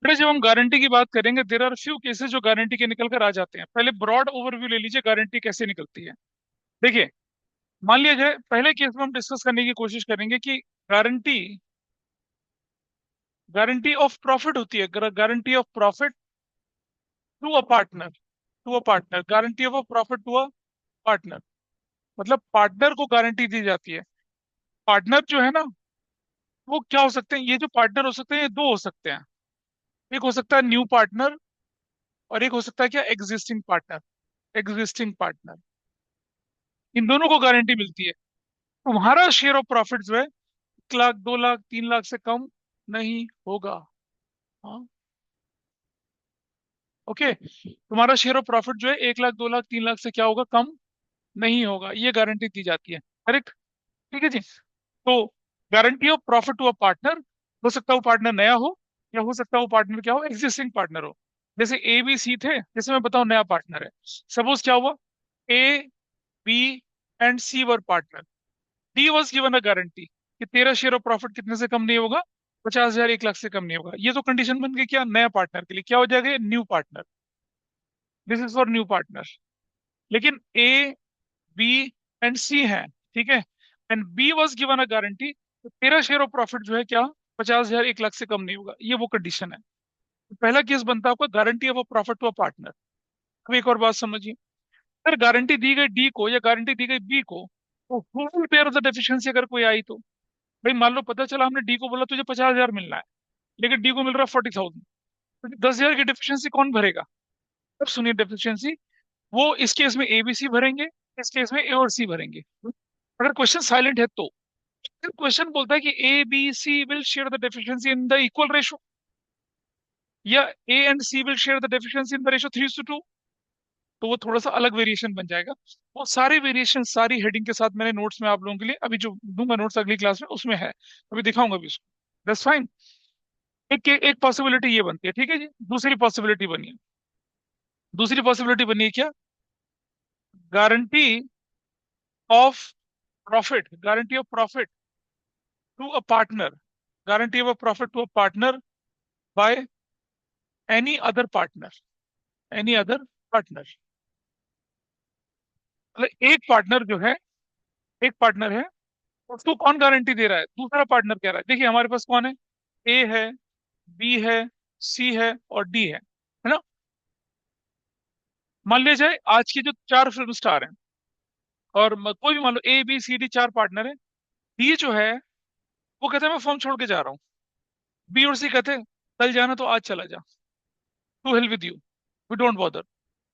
बेटा जब हम गारंटी की बात करेंगे देर आर फ्यू केसेस जो गारंटी के निकल कर आ जाते हैं। पहले ब्रॉड ओवरव्यू ले लीजिए गारंटी कैसे निकलती है। देखिए, मान लिया जाए पहले केस में हम डिस्कस करने की कोशिश करेंगे कि गारंटी गारंटी ऑफ प्रॉफिट होती है। Guarantee of profit to a partner, guarantee of profit to a partner, मतलब पार्टनर को गारंटी दी जाती है। पार्टनर जो है ना, वो क्या हो सकते हैं? ये जो पार्टनर हो सकते हैं ये दो हो सकते हैं। एक हो सकता है न्यू पार्टनर, और एक हो सकता है क्या, एग्जिस्टिंग पार्टनर। इन दोनों को गारंटी मिलती है। तुम्हारा शेयर ऑफ प्रॉफिट जो है 1 लाख, 2 लाख, 3 लाख से कम नहीं होगा। हाँ, ओके। तुम्हारा शेयर ऑफ प्रॉफिट जो है 1 लाख, 2 लाख, 3 लाख से क्या होगा, कम नहीं होगा। ये गारंटी दी जाती है, करेक्ट। ठीक है जी। तो guarantee of profit to a partner, हो सकता है वो पार्टनर नया हो, या हो सकता है वो पार्टनर क्या हो, एग्जिस्टिंग पार्टनर हो। जैसे ए बी सी थे, जैसे मैं बताऊं नया पार्टनर है। सपोज क्या हुआ, A B and C were partner. D was given a guarantee कि तेरा शेयर ऑफ प्रॉफिट कितने से कम नहीं होगा, 50,000, 1 लाख से कम नहीं होगा। ये तो कंडीशन बन गई क्या, नया पार्टनर के लिए क्या हो जाएगा, new partner. This is for new partner. लेकिन ए बी एंड सी है, ठीक है, and B was given a guarantee, तो तेरा शेयर ऑफ प्रॉफिट जो है क्या, 50,000, 1 लाख से कम नहीं होगा। ये वो कंडीशन है। तो पहला केस बनता है आपका guarantee of a profit to a partner. अब एक और बात समझिए, अगर गारंटी दी गई डी को या गारंटी दी गई बी को, तो who will bear the deficiency अगर कोई आई तो। भाई मान लो पता चला हमने डी को बोला तुझे 50,000 मिलना है, लेकिन डी को मिल रहा है 40,000, तो 10,000 की डेफिशिएंसी कौन भरेगा? अब सुनिए डेफिशिएंसी, वो इस केस में ए बी सी भरेंगे, इस केस में ए और सी भरेंगे। अगर क्वेश्चन साइलेंट है तो क्वेश्चन बोलता है कि A B C will share the deficiency in the equal ratio, या A and C will share the deficiency in the ratio 3:2, तो वो थोड़ा सा अलग वेरिएशन बन जाएगा। वो सारे वेरिएशन सारी हेडिंग के साथ मैंने नोट्स में आप लोगों के लिए अभी जो दूंगा नोट्स अगली क्लास में उसमें है, अभी दिखाऊंगा भी उसको। That's fine. एक पॉसिबिलिटी ये बनती है, ठीक है जी। दूसरी पॉसिबिलिटी बनी है क्या, guarantee of guarantee of profit to a partner, guarantee of profit to a partner by any other partner. मतलब एक पार्टनर है, उसको कौन गारंटी दे रहा है, दूसरा पार्टनर कह रहा है। देखिए हमारे पास कौन है, ए है, बी है, सी है और डी है ना। मान लिया जाए आज के जो 4 फिल्म स्टार हैं, और कोई भी मान लो A B C D 4 partner है। डी जो है वो कहता है मैं फॉर्म छोड़ के जा रहा हूँ। बी और सी कहते हैं कल जाना तो आज चला जा, to hell with you, we don't bother.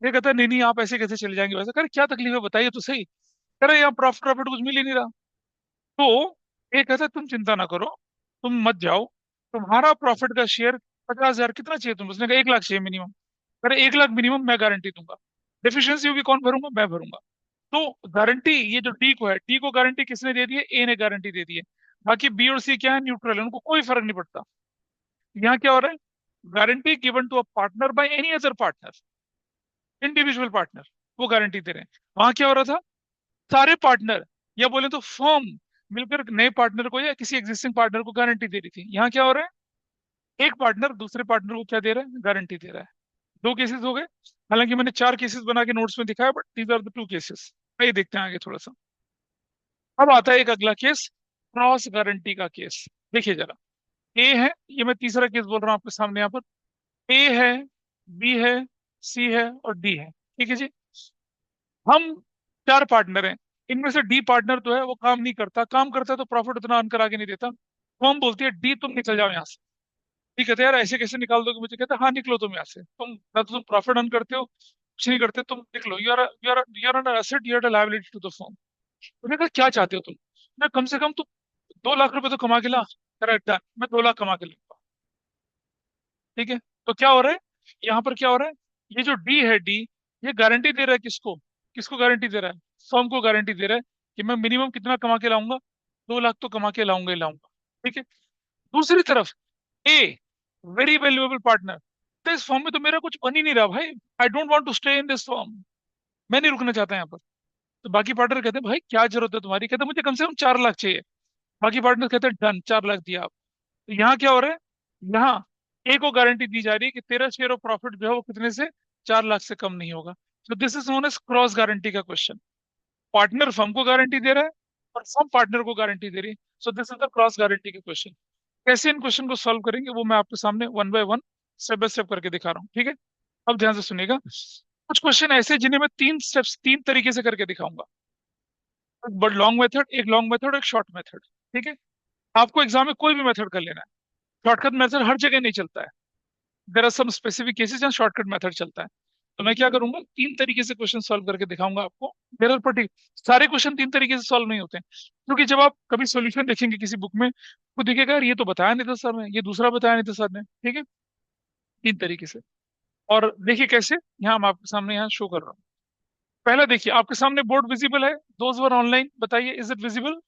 ये कहता है नहीं नहीं आप ऐसे कैसे चले जाएंगे, वैसे करे क्या तकलीफ है बताइए तो सही। कह रहे यहाँ प्रॉफिट प्रॉफिट कुछ मिल ही नहीं रहा। तो ये कहता है तुम चिंता ना करो, तुम मत जाओ, तुम्हारा प्रॉफिट का शेयर 50,000 कितना चाहिए तुम, उसने कहा 1 लाख चाहिए मिनिमम। अरे 1 लाख मिनिमम मैं गारंटी दूंगा। डिफिशियंसी होगी कौन भरूंगा, मैं भरूंगा। तो गारंटी ये जो डी को है, डी को गारंटी किसने दे दी है, ए ने गारंटी दे दी है। बाकी बी और सी क्या है, न्यूट्रल है, उनको कोई फर्क नहीं पड़ता। यहाँ क्या हो रहा है, guarantee given to a partner by any other partner, individual partner, वो गारंटी दे रहे हैं। वहां क्या हो रहा था, सारे पार्टनर या बोले तो फर्म मिलकर नए पार्टनर को या किसी एग्जिस्टिंग पार्टनर को गारंटी दे रही थी। यहाँ क्या हो रहा है, एक पार्टनर दूसरे पार्टनर को क्या दे रहा है, गारंटी दे रहा है। दो केसेस हो गए। हालांकि मैंने 4 केसेस बना के नोट्स में दिखाया, but these are the 2 cases. आइए देखते हैं आगे थोड़ा सा। अब आता है एक अगला केस, क्रॉस गारंटी का केस। देखिए जरा, ए है, ये मैं तीसरा केस बोल रहा हूँ आपके सामने यहाँ पर। ए है, बी है, सी है और डी है, ठीक है जी। हम 4 पार्टनर हैं, इनमें से डी पार्टनर तो है वो काम नहीं करता, काम करता है तो प्रॉफिट उतना अर्न करा के नहीं देता। तो हम बोलते हैं डी तुम निकल जाओ यहाँ से। ठीक है यार ऐसे कैसे निकाल दोगे मुझे, कहते हैं हाँ निकलो तुम यहाँ से, तुम ना तो तुम प्रॉफिट अर्न करते हो, कुछ नहीं करते, तुम निकलो, you are an asset, you are liability to the firm. उन्होंने कहा क्या चाहते हो तुम, मैं कम से कम तुम 2 लाख रुपए तो कमा के ला। करेक्ट, मैं 2 लाख कमा के लूंगा। ठीक है, तो क्या हो रहा है, यहाँ पर क्या हो रहा है, ये जो डी है, डी ये गारंटी दे रहा है किसको, किसको गारंटी दे रहा है, फर्म को गारंटी दे रहा है कि मैं मिनिमम कितना कमा के लाऊंगा, 2 लाख तो कमा के लाऊंगा ही लाऊंगा। ठीक है। दूसरी तरफ ए, वेरी वैल्यूएबल पार्टनर, तो इस फॉर्म में तो मेरा कुछ बन ही नहीं रहा भाई, I don't want to stay in this form, मैं नहीं रुकना चाहता यहाँ पर। तो बाकी पार्टनर कहते हैं भाई क्या जरूरत है तुम्हारी, कहते हैं मुझे कम से कम 4 लाख चाहिए। बाकी पार्टनर कहते हैं डन, 4 लाख दिया आप। तो यहाँ क्या हो रहा है, यहाँ ए को गारंटी दी जा रही है कि तेरा शेयर ऑफ प्रॉफिट जो है वो कितने से, 4 लाख से कम नहीं होगा। तो this is known as cross guarantee का क्वेश्चन। पार्टनर फर्म को गारंटी दे रहा है और फर्म पार्टनर को गारंटी दे रही है। So this is the cross guarantee का क्वेश्चन। कैसे इन क्वेश्चन को सॉल्व करेंगे वो मैं आपके सामने one by one, step by step करके दिखा रहा हूँ, ठीक है। अब ध्यान से सुनिएगा। कुछ क्वेश्चन ऐसे हैं जिन्हें मैं तीन स्टेप्स, तीन तरीके से करके दिखाऊंगा। एक बड़ लॉन्ग मेथड, एक लॉन्ग मेथड, एक शॉर्ट मेथड, ठीक है। आपको एग्जाम में कोई भी मेथड कर लेना है। शॉर्टकट मेथड हर जगह नहीं चलता है। There are some specific cases जहाँ शॉर्टकट मेथड चलता है। तो मैं क्या करूंगा, तीन तरीके से क्वेश्चन सॉल्व करके दिखाऊंगा आपको। देर आर पर्टी सारे क्वेश्चन तीन तरीके से सॉल्व नहीं होते हैं, क्योंकि जब आप कभी सॉल्यूशन देखेंगे किसी बुक में तो दिखेगा यार ये तो बताया नहीं था सर ने, ये दूसरा बताया नहीं था सर ने, ठीक है। तीन तरीके से। और देखिए कैसे, यहाँ मैं आपके सामने यहाँ शो कर रहा हूँ। पहला देखिए, आपके सामने बोर्ड विजिबल है, दोज वर ऑनलाइन बताइए इज इट विजिबल?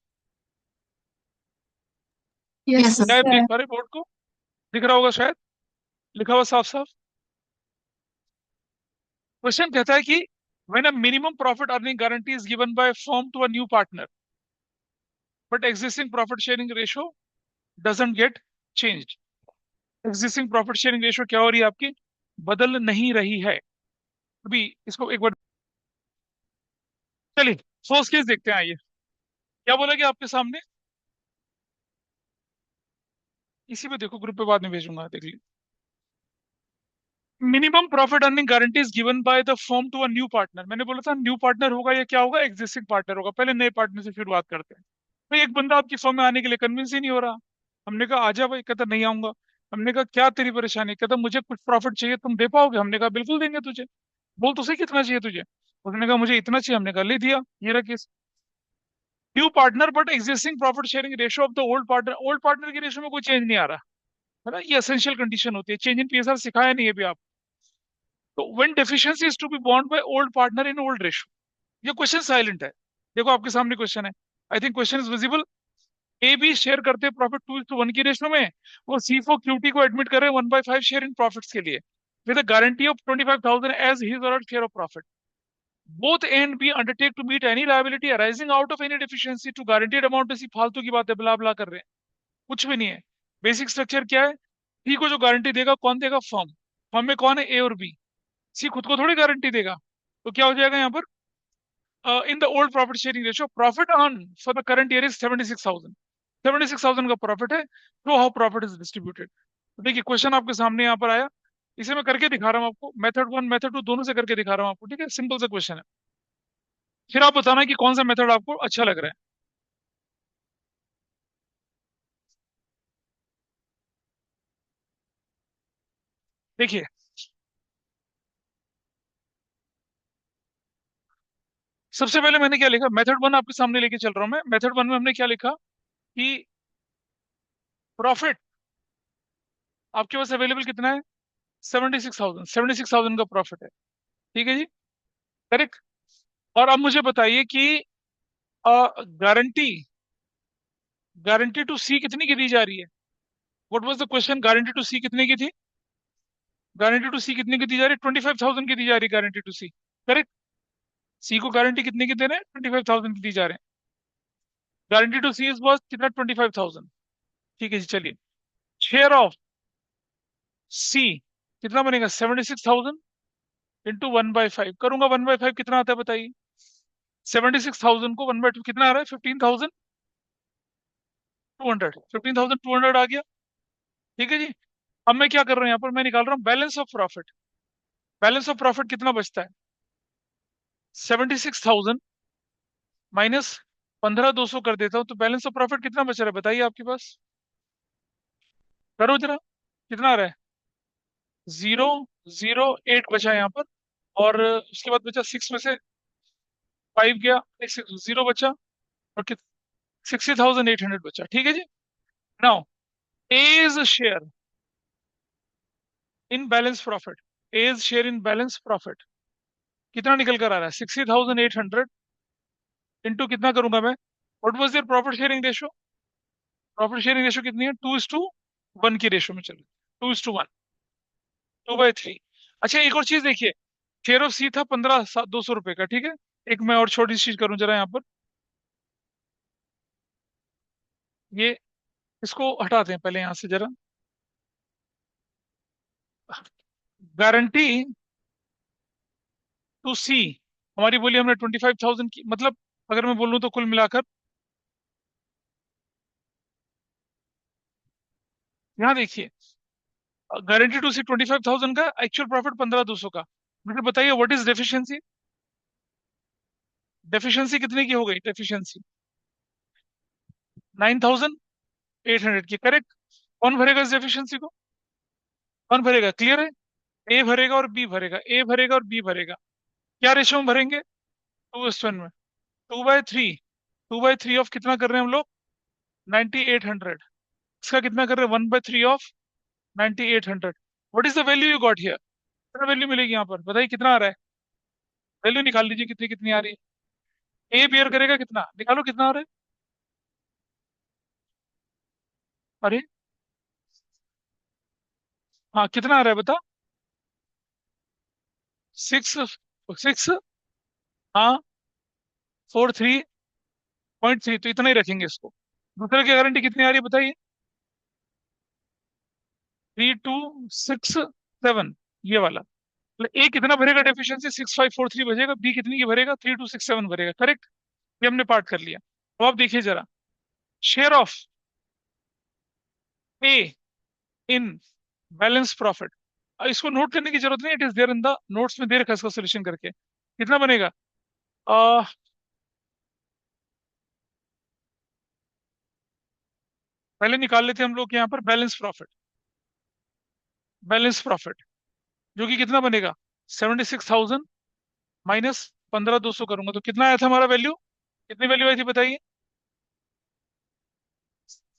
यस क्या आप देख सर। पा रहे बोर्ड को? दिख रहा होगा शायद, लिखा हुआ साफ साफ। क्वेश्चन कहता है कि when a minimum profit earning guarantee is given by a firm to a new partner but existing profit sharing ratio doesn't get changed। existing profit sharing ratio क्या हो रही है आपकी, बदल नहीं रही है। अभी इसको एक बार चलिए सोच केस देखते हैं, आइए क्या बोलेगे आपके सामने। इसी पे देखो, ग्रुप पे बाद में भेजूंगा, देख लीजिए। Minimum profit earning guarantee is given by the firm to a new partner. मैंने बोला था न्यू पार्टनर होगा या क्या होगा, एग्जिस्टिंग पार्टनर होगा। पहले नए पार्टनर से शुरुआत करते हैं। तो एक बंदा आपकी फर्म में आने के लिए कन्विंस ही नहीं हो रहा। हमने कहा आजा भाई, कहता नहीं आऊंगा। हमने कहा क्या तेरी परेशानी, कहता मुझे कुछ प्रॉफिट चाहिए, तुम दे पाओगे? हमने कहा बिल्कुल देंगे तुझे, बोल तो सही कितना चाहिए तुझे। उसने कहा मुझे इतना चाहिए। हमने कहा ले दिया, ये रहा case. New partner but existing profit sharing ratio of the old partner. Old partner की रेशियो में कोई चेंज नहीं आ रहा है ना, ये एसेंशियल कंडीशन होती है। चेंज इन पीएसआर सिखाया नहीं है अभी आप। तो when deficiency is to be bond by old partner in old ratio. ये क्वेश्चन साइलेंट है। देखो आपके सामने क्वेश्चन है, I think question is visible. A B share करते हैं प्रॉफिट 2:1 की रेशियो में। वो सी फॉर क्यूटी को एडमिट कर रहे हैं 1/5 शेयर इन प्रॉफिट्स के लिए, with a guarantee of 25,000 as his और share of profit. Both A and B undertake to meet any liability arising out of any deficiency to guaranteed amount. ऐसी फालतू की बात है, ब्ला ब्ला कर रहे हैं, कुछ भी नहीं है। बेसिक स्ट्रक्चर क्या है, सी को जो गारंटी देगा कौन देगा, फर्म। फर्म में कौन है, ए और बी। सी खुद को थोड़ी गारंटी देगा। तो क्या हो जाएगा यहाँ पर, in the old profit sharing ratio profit on for the current year is 76,000। 76,000 का प्रॉफिट है, तो हाउ प्रॉफिट इज डिस्ट्रीब्यूटेड। तो देखिए क्वेश्चन आपके सामने यहाँ पर आया। इसे मैं करके दिखा रहा हूँ आपको, मेथड वन मेथड टू दोनों से करके दिखा रहा हूँ आपको, ठीक है। सिंपल सा क्वेश्चन है, फिर आप बताना कि कौन सा मेथड आपको अच्छा लग रहा है। देखिए सबसे पहले मैंने क्या लिखा, मेथड वन आपके सामने लेके चल रहा हूं मैं। मेथड वन में हमने क्या लिखा कि प्रॉफिट आपके पास अवेलेबल कितना है, 76,000। 76,000 का प्रॉफिट है, ठीक है जी, करेक्ट। और अब मुझे बताइए कि गारंटी, गारंटी टू सी कितनी की दी जा रही है। What was the question, guarantee to C कितने की थी, गारंटी टू सी कितने की दी जा रही है, 25,000 की दी जा रही है गारंटी टू सी, करेक्ट। सी को गारंटी कितने की दे रहे हैं, 25,000 की दी जा रहे हैं। Guarantee to C is was कितना, 25,000, ठीक है जी। चलिए शेयर ऑफ सी कितना बनेगा, 76,000 इंटू 1/5 करूंगा। 1/5 कितना आता है बताइए। 76,000 को 1/2 कितना आ रहा है, 15,200। 15,200 आ गया, ठीक है जी। अब मैं क्या कर रहा हूँ यहाँ पर, मैं निकाल रहा हूँ balance of profit. Balance of profit कितना बचता है, 76,000 माइनस 15,200 कर देता हूँ, तो बैलेंस ऑफ प्रॉफिट कितना बच रहा है बताइए आपके पास। करो जरा, कितना आ रहा है, 008 बचा यहाँ पर। और उसके बाद बचा 6 में से 5 गया, 0 बचा। और 60,800 बचा, ठीक है जी। Now as share in balance profit, as share in balance profit कितना निकल कर आ रहा है, 60,800 इंटू कितना करूंगा मैं, what was their profit sharing ratio. Profit sharing ratio कितनी है, 2:1 की रेशियो में चलो, 2:1, 2/3। अच्छा एक और चीज देखिए, शेयर ऑफ सी था 15,200 रुपए का, ठीक है। एक मैं और छोटी सी चीज करूं जरा यहाँ पर, ये इसको हटाते हैं पहले यहाँ से जरा। गारंटी टू सी, हमारी बोली हमने 25,000 की, मतलब अगर मैं बोलूँ तो कुल मिलाकर, यहाँ देखिए, गारंटी टू सी 25,000 का, एक्चुअल प्रॉफिट 15,200 का। मुझे बताइए व्हाट इज डेफिशिएंसी। डेफिशिएंसी कितने की हो गई डेफिशिएंसी? 9,800 की, करेक्ट। कौन भरेगा इस डेफिशिएंसी को? कौन भरेगा, क्लियर है? ए भरेगा और बी भरेगा, ए भरेगा और बी भरेगा। क्या रेशियो में भरेंगे? 2:1 में। 2/3। 2/3 ऑफ कितना कर रहे हैं हम लोग? 9,800। इसका कितना कर रहे हैं? 1/3 of 9,800। What is the value you got here? कितना वैल्यू मिलेगी यहाँ पर, बताइए कितना आ रहा है? वैल्यू निकाल लीजिए, कितनी कितनी आ रही है। ए बियर करेगा कितना, निकालो कितना आ रहा है। अरे, हाँ कितना आ रहा है बता। 6, 6, हाँ, 43.3, तो इतना ही रखेंगे इसको। दूसरे की गारंटी कितनी आ रही है बताइए? 3,267, ये वाला। मतलब ए कितना भरेगा डेफिशिएंसी? 6,543 भरेगा। बी कितनी की भरेगा? 3,267 भरेगा, करेक्ट। ये हमने पार्ट कर लिया। अब आप देखिए जरा, share of A in balance profit. इसको नोट करने की जरूरत नहीं, it is there in the notes में दे रखा है इसका सोल्यूशन करके। कितना बनेगा? आ, पहले निकाल लेते हैं हम लोग यहाँ पर बैलेंस प्रॉफिट। बैलेंस प्रॉफिट जो कि कितना बनेगा? 76,000 माइनस 15,200 करूंगा तो कितना आया था हमारा वैल्यू? कितनी वैल्यू आई थी बताइए?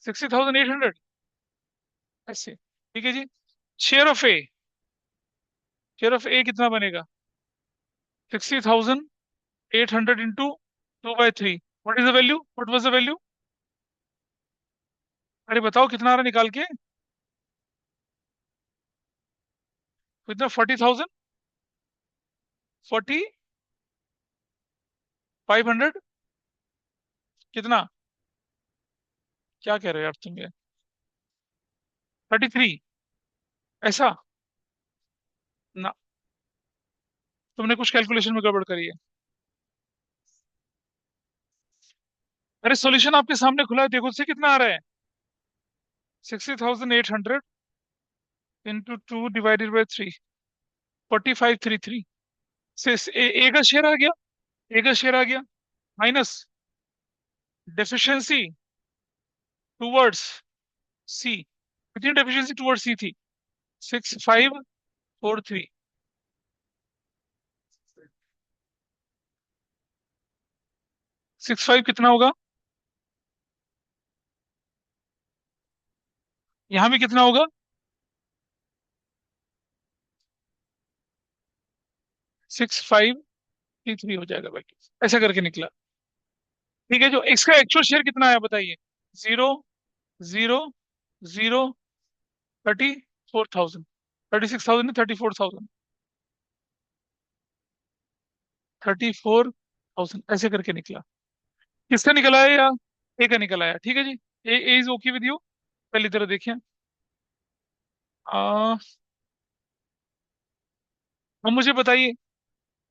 60,800। ऐसे, ठीक है जी। Share of A, share of A कितना बनेगा? 60,800 into 2/3। What is the value, what was the value? अरे बताओ कितना आ रहा है निकाल के। कितना? 40,000? 4500? कितना? क्या कह रहे हो यार तुम ये? 33? ऐसा ना, तुमने कुछ कैलकुलेशन में गड़बड़ करी है। अरे सॉल्यूशन आपके सामने खुला है, देखो से कितना आ रहा है। 60,800 इंटू 2 डिवाइडेड बाई 3, 4533 से ए का शेयर आ गया। ए का शेयर आ गया, माइनस डेफिशिएंसी टूवर्ड्स सी। कितनी डेफिशिएंसी टूवर्ड्स सी थी? 6,543। 6,5 कितना होगा? यहाँ भी कितना होगा? 6,533 हो जाएगा भाई। ऐसा करके निकला। ठीक है, जो इसका एक्चुअल शेयर कितना आया बताइए? 0, 0, 0, 34,000। 36,000, 34,000। 34,000 ऐसे करके निकला। किसका निकला है या? ए का निकला है, ठीक है जी। ए इज ओके विद यू? पहली तरह देखिए। आ, अब मुझे बताइए,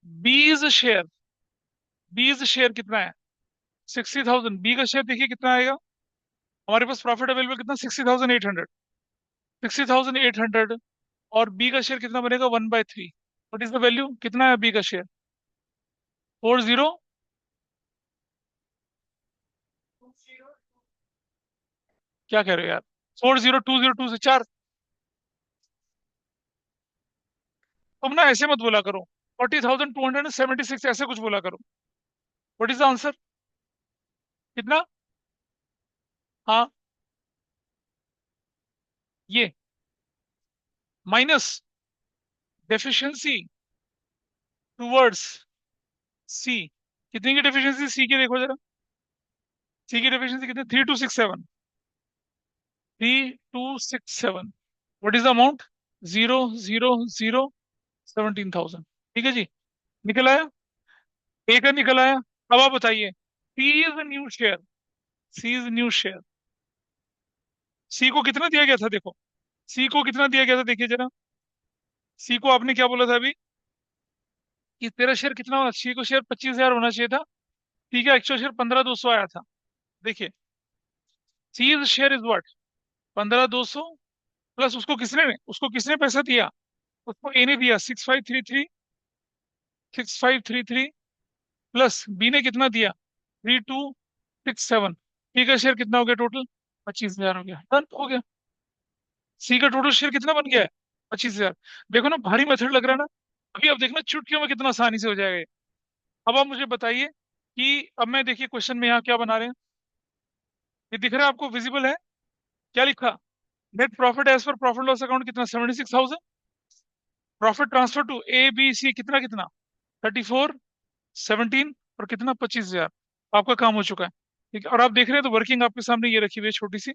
बीज शेयर, बीज शेयर कितना है? 60,000। बी का शेयर देखिए कितना आएगा। हमारे पास प्रॉफिट अवेलेबल कितना? 60,800। 60,800 और बी का शेयर कितना बनेगा? 1/3। व्हाट इज द वैल्यू, कितना है बी का शेयर? 40। क्या कह रहे हो यार? 40,202 से चार। तुम ना ऐसे मत बोला करो। 40,276 ऐसे कुछ बोला करो। What is the answer? कितना? हाँ, ये माइनस डेफिशिएंसी टूवर्ड्स सी। कितनी की डेफिशिएंसी सी की, देखो जरा। सी की डेफिशिएंसी कितनी? 3,267। 3,267। What is the amount? 0, 0, 0, 17,000। ठीक है जी, निकल आया। ए का निकल आया। अब आप बताइए, C is new share. C is new share. C को कितना दिया गया था देखो। सी को कितना दिया गया था देखिए जरा। सी को आपने क्या बोला था अभी, कि तेरा शेयर कितना होना, सी को शेयर 25,000 होना चाहिए था। ठीक है, एक्चुअल शेयर 15,200 आया था। देखिए, C is share is what, 15,200 plus उसको किसने पैसा दिया, उसको ए ने दिया 6,533 प्लस बी ने कितना दिया, 3,267। सी का शेयर कितना हो गया टोटल, 25,000 हो गया, डन हो गया। सी का टोटल शेयर कितना बन गया है, 25,000। देखो ना, भारी मेथड लग रहा है ना। अभी अब देखना चुटकियों में कितना आसानी से हो जाएगा ये। अब आप मुझे बताइए कि अब मैं, देखिए क्वेश्चन में यहाँ क्या बना रहे हैं, ये दिख रहा है आपको, विजिबल है। क्या लिखा, net profit as per profit loss account कितना, 76,000। Profit transfer to A B C कितना कितना, 34, 17 और कितना, 25,000। आपका काम हो चुका है। ठीक है, और आप देख रहे हैं तो वर्किंग आपके सामने ये रखी हुई है छोटी सी।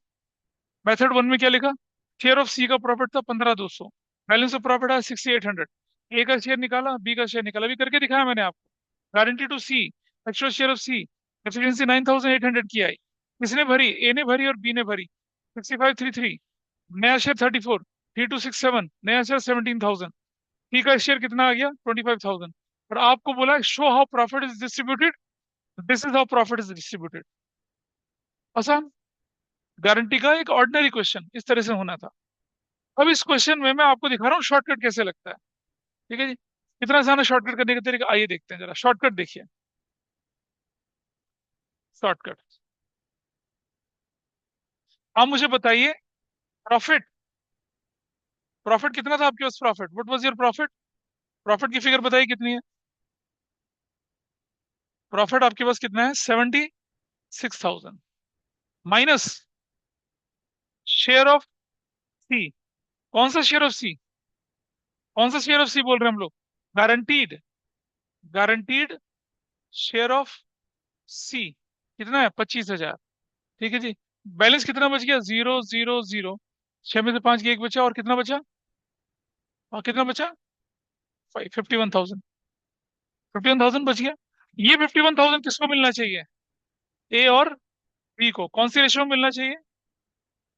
मेथड वन में क्या लिखा, शेयर ऑफ सी का प्रॉफिट था 15,200, बैलेंस ऑफ प्रॉफिट है 6,800। ए का शेयर निकाला, बी का शेयर निकाला, अभी करके दिखाया मैंने आपको। Guarantee to C, actual share of C, efficiency 9,800 की आई। किसने भरी, ए ने भरी और बी ने भरी। 6533, नया शेयर 34, 3267, नया शेयर 17,000। सी का शेयर कितना आ गया, 25,000। और आपको बोला show how profit is distributed, this is how profit is distributed. आसान, गारंटी का एक ऑर्डिनरी क्वेश्चन इस तरह से होना था। अब इस क्वेश्चन में मैं आपको दिखा रहा हूँ शॉर्टकट कैसे लगता है। ठीक है जी, कितना आसान है शॉर्टकट करने का तरीका, आइए देखते हैं जरा शॉर्टकट देखिए। शॉर्टकट, आप मुझे बताइए, प्रॉफिट, प्रॉफिट कितना था आपके पास, profit, what was your profit, profit की फिगर बताइए कितनी है। प्रॉफिट आपके पास कितना है, 76,000 माइनस शेयर ऑफ सी। कौन सा शेयर ऑफ सी, कौन सा शेयर ऑफ सी बोल रहे हैं हम लोग, गारंटीड, गारंटीड शेयर ऑफ सी कितना है, 25,000। ठीक है जी, बैलेंस कितना बच गया, 0 0 0। 6 में से 5 की एक बचा, और कितना बचा, और कितना बचा, 51,000, 51,000 बच गया। ये 51,000 किसको मिलना चाहिए, ए और बी को, कौन सी रेशियो में मिलना चाहिए,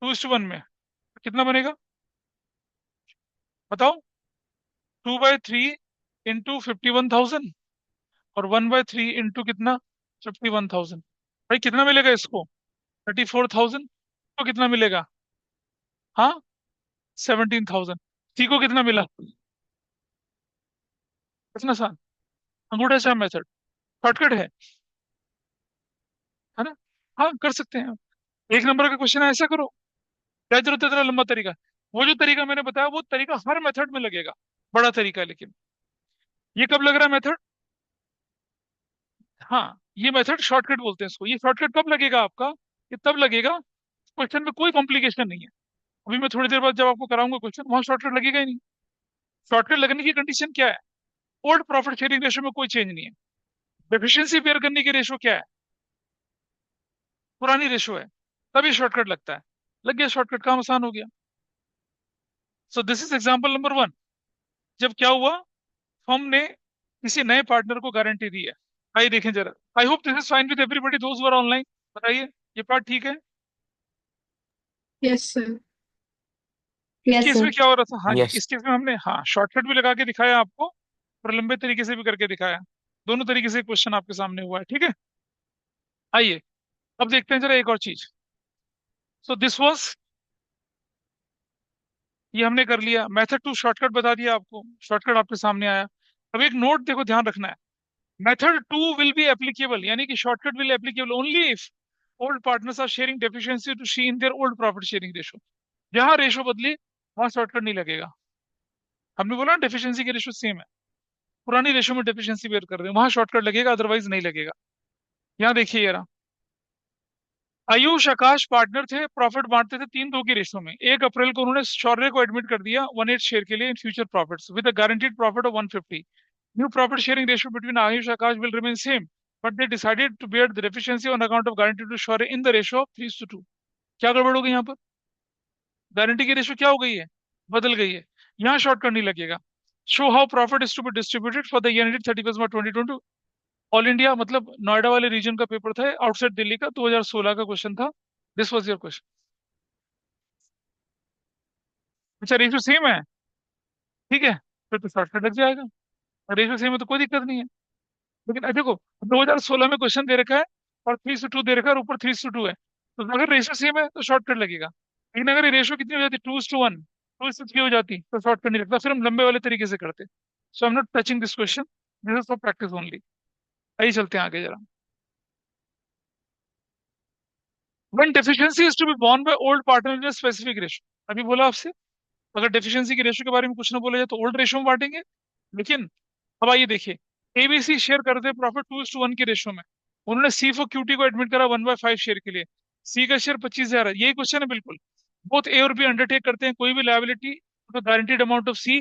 2:1 में। कितना बनेगा बताओ, 2/3 इंटू 51,000 और 1/3 इंटू कितना, 51,000। भाई कितना मिलेगा इसको, 34,000। तो कितना मिलेगा, हाँ, 17,000। सी को कितना मिला, कितना सा, अंगूठा छाप मेथड, शॉर्टकट है ना। हाँ कर सकते हैं आप। एक नंबर का क्वेश्चन है, ऐसा करो, क्या जरूरत है इतना लंबा तरीका। वो जो तरीका मैंने बताया वो तरीका हर मेथड में लगेगा, बड़ा तरीका है लेकिन। ये कब लग रहा है मेथड, हाँ ये मेथड शॉर्टकट बोलते हैं इसको। ये शॉर्टकट कब लगेगा आपका, ये तब लगेगा क्वेश्चन में कोई कॉम्प्लिकेशन नहीं है। अभी मैं थोड़ी देर बाद जब आपको कराऊंगा क्वेश्चन, वहां शॉर्टकट लगेगा ही नहीं। शॉर्टकट लगने की कंडीशन क्या है, ओल्ड प्रॉफिट शेयरिंग रेशो में कोई चेंज नहीं है। डेफिशिएंसी पेयर करने की रेशो क्या है, पुरानी रेशो है, तभी शॉर्टकट लगता है। लग गया शॉर्टकट, काम आसान हो गया। सो this is example number one. जब क्या हुआ, फर्म ने किसी नए पार्टनर को गारंटी दी है। आइए देखें जरा, I hope this is fine with everybody those were online. बताइए, ये पार्ट ठीक है। Yes sir. इस यस केस में सर। क्या हो रहा था, हाँ जी, यस। इस केस में हमने हाँ शॉर्टकट भी लगा के दिखाया आपको, और लंबे तरीके से भी करके दिखाया। दोनों तरीके से क्वेश्चन आपके सामने हुआ है, ठीक है। आइए अब देखते हैं जरा एक और चीज। सो दिस वाज, ये हमने कर लिया, मेथड टू शॉर्टकट बता दिया आपको, शॉर्टकट आपके सामने आया। अब एक नोट देखो, ध्यान रखना है, method two will be applicable, यानी कि shortcut will applicable only if old partners are sharing deficiency to C in their old profit sharing ratio. जहां रेशो बदली वहां शॉर्टकट नहीं लगेगा। हमने बोला डेफिशिएंसी की रेशो सेम है, पुरानी रेशो में डेफिशिएंसी बेयर कर रहे हैं, वहां शॉर्टकट लगेगा, अदरवाइज नहीं लगेगा। यहाँ देखिए यार, आयुष आकाश पार्टनर थे, प्रॉफिट बांटते थे 3-2 की रेशो में। 1 अप्रैल को उन्होंने शौर्य को एडमिट कर दिया 1/8 शेयर के लिए in future profits with a guaranteed profit of 150। New profit sharing ratio between Ayush Aakash will remain same, but they decided to bear the deficiency on account of guarantee to Shaurya in the ratio of 3:2। क्या गड़बड़ हो गई यहाँ पर, guarantee की ratio क्या हो गई है, बदल गई है। यहाँ शॉर्टकट नहीं लगेगा। Show how profit is to be distributed for the year ended 31 March 2022। All India मतलब नोएडा वाले रीजन का पेपर था, आउटसाइड दिल्ली का, 2016 का क्वेश्चन था। This was your question. अच्छा रेशियो सेम है, ठीक है। फिर तो शॉर्टकट लग जाएगा। रेशो सेम है तो कोई दिक्कत नहीं है। लेकिन देखो 2016 में क्वेश्चन दे रखा है और 3:2 दे रखा है और ऊपर 3:2 है, तो अगर रेशो सेम है तो शॉर्टकट लगेगा। लेकिन अगर ये रेशो कितनी हो जाती, 2:1, 2:3 हो जाती, तो शॉर्टकट नहीं लगता, फिर हम लंबे वाले तरीके से करते। So I am not touching this question, this is for practice only. आइए चलते हैं आगे जरा। When deficiency is to be borne by old partner in a specific ratio, अभी बोला आपसे, अगर डेफिशिएंसी की रेशियो के बारे में कुछ ना बोला जाए तो ओल्ड रेशियो में बांटेंगे। लेकिन अब आइए देखिए, एबीसी शेयर करते हैं प्रॉफिट 2:1 के रेशियो में। उन्होंने सी फॉर क्यूटी को एडमिट करा 1/5 शेयर के लिए। सी का शेयर 25,000 है, यही क्वेश्चन है बिल्कुल। बोथ ए और बी अंडरटेक करते हैं कोई भी लायबिलिटी तो गारंटीड अमाउंट ऑफ सी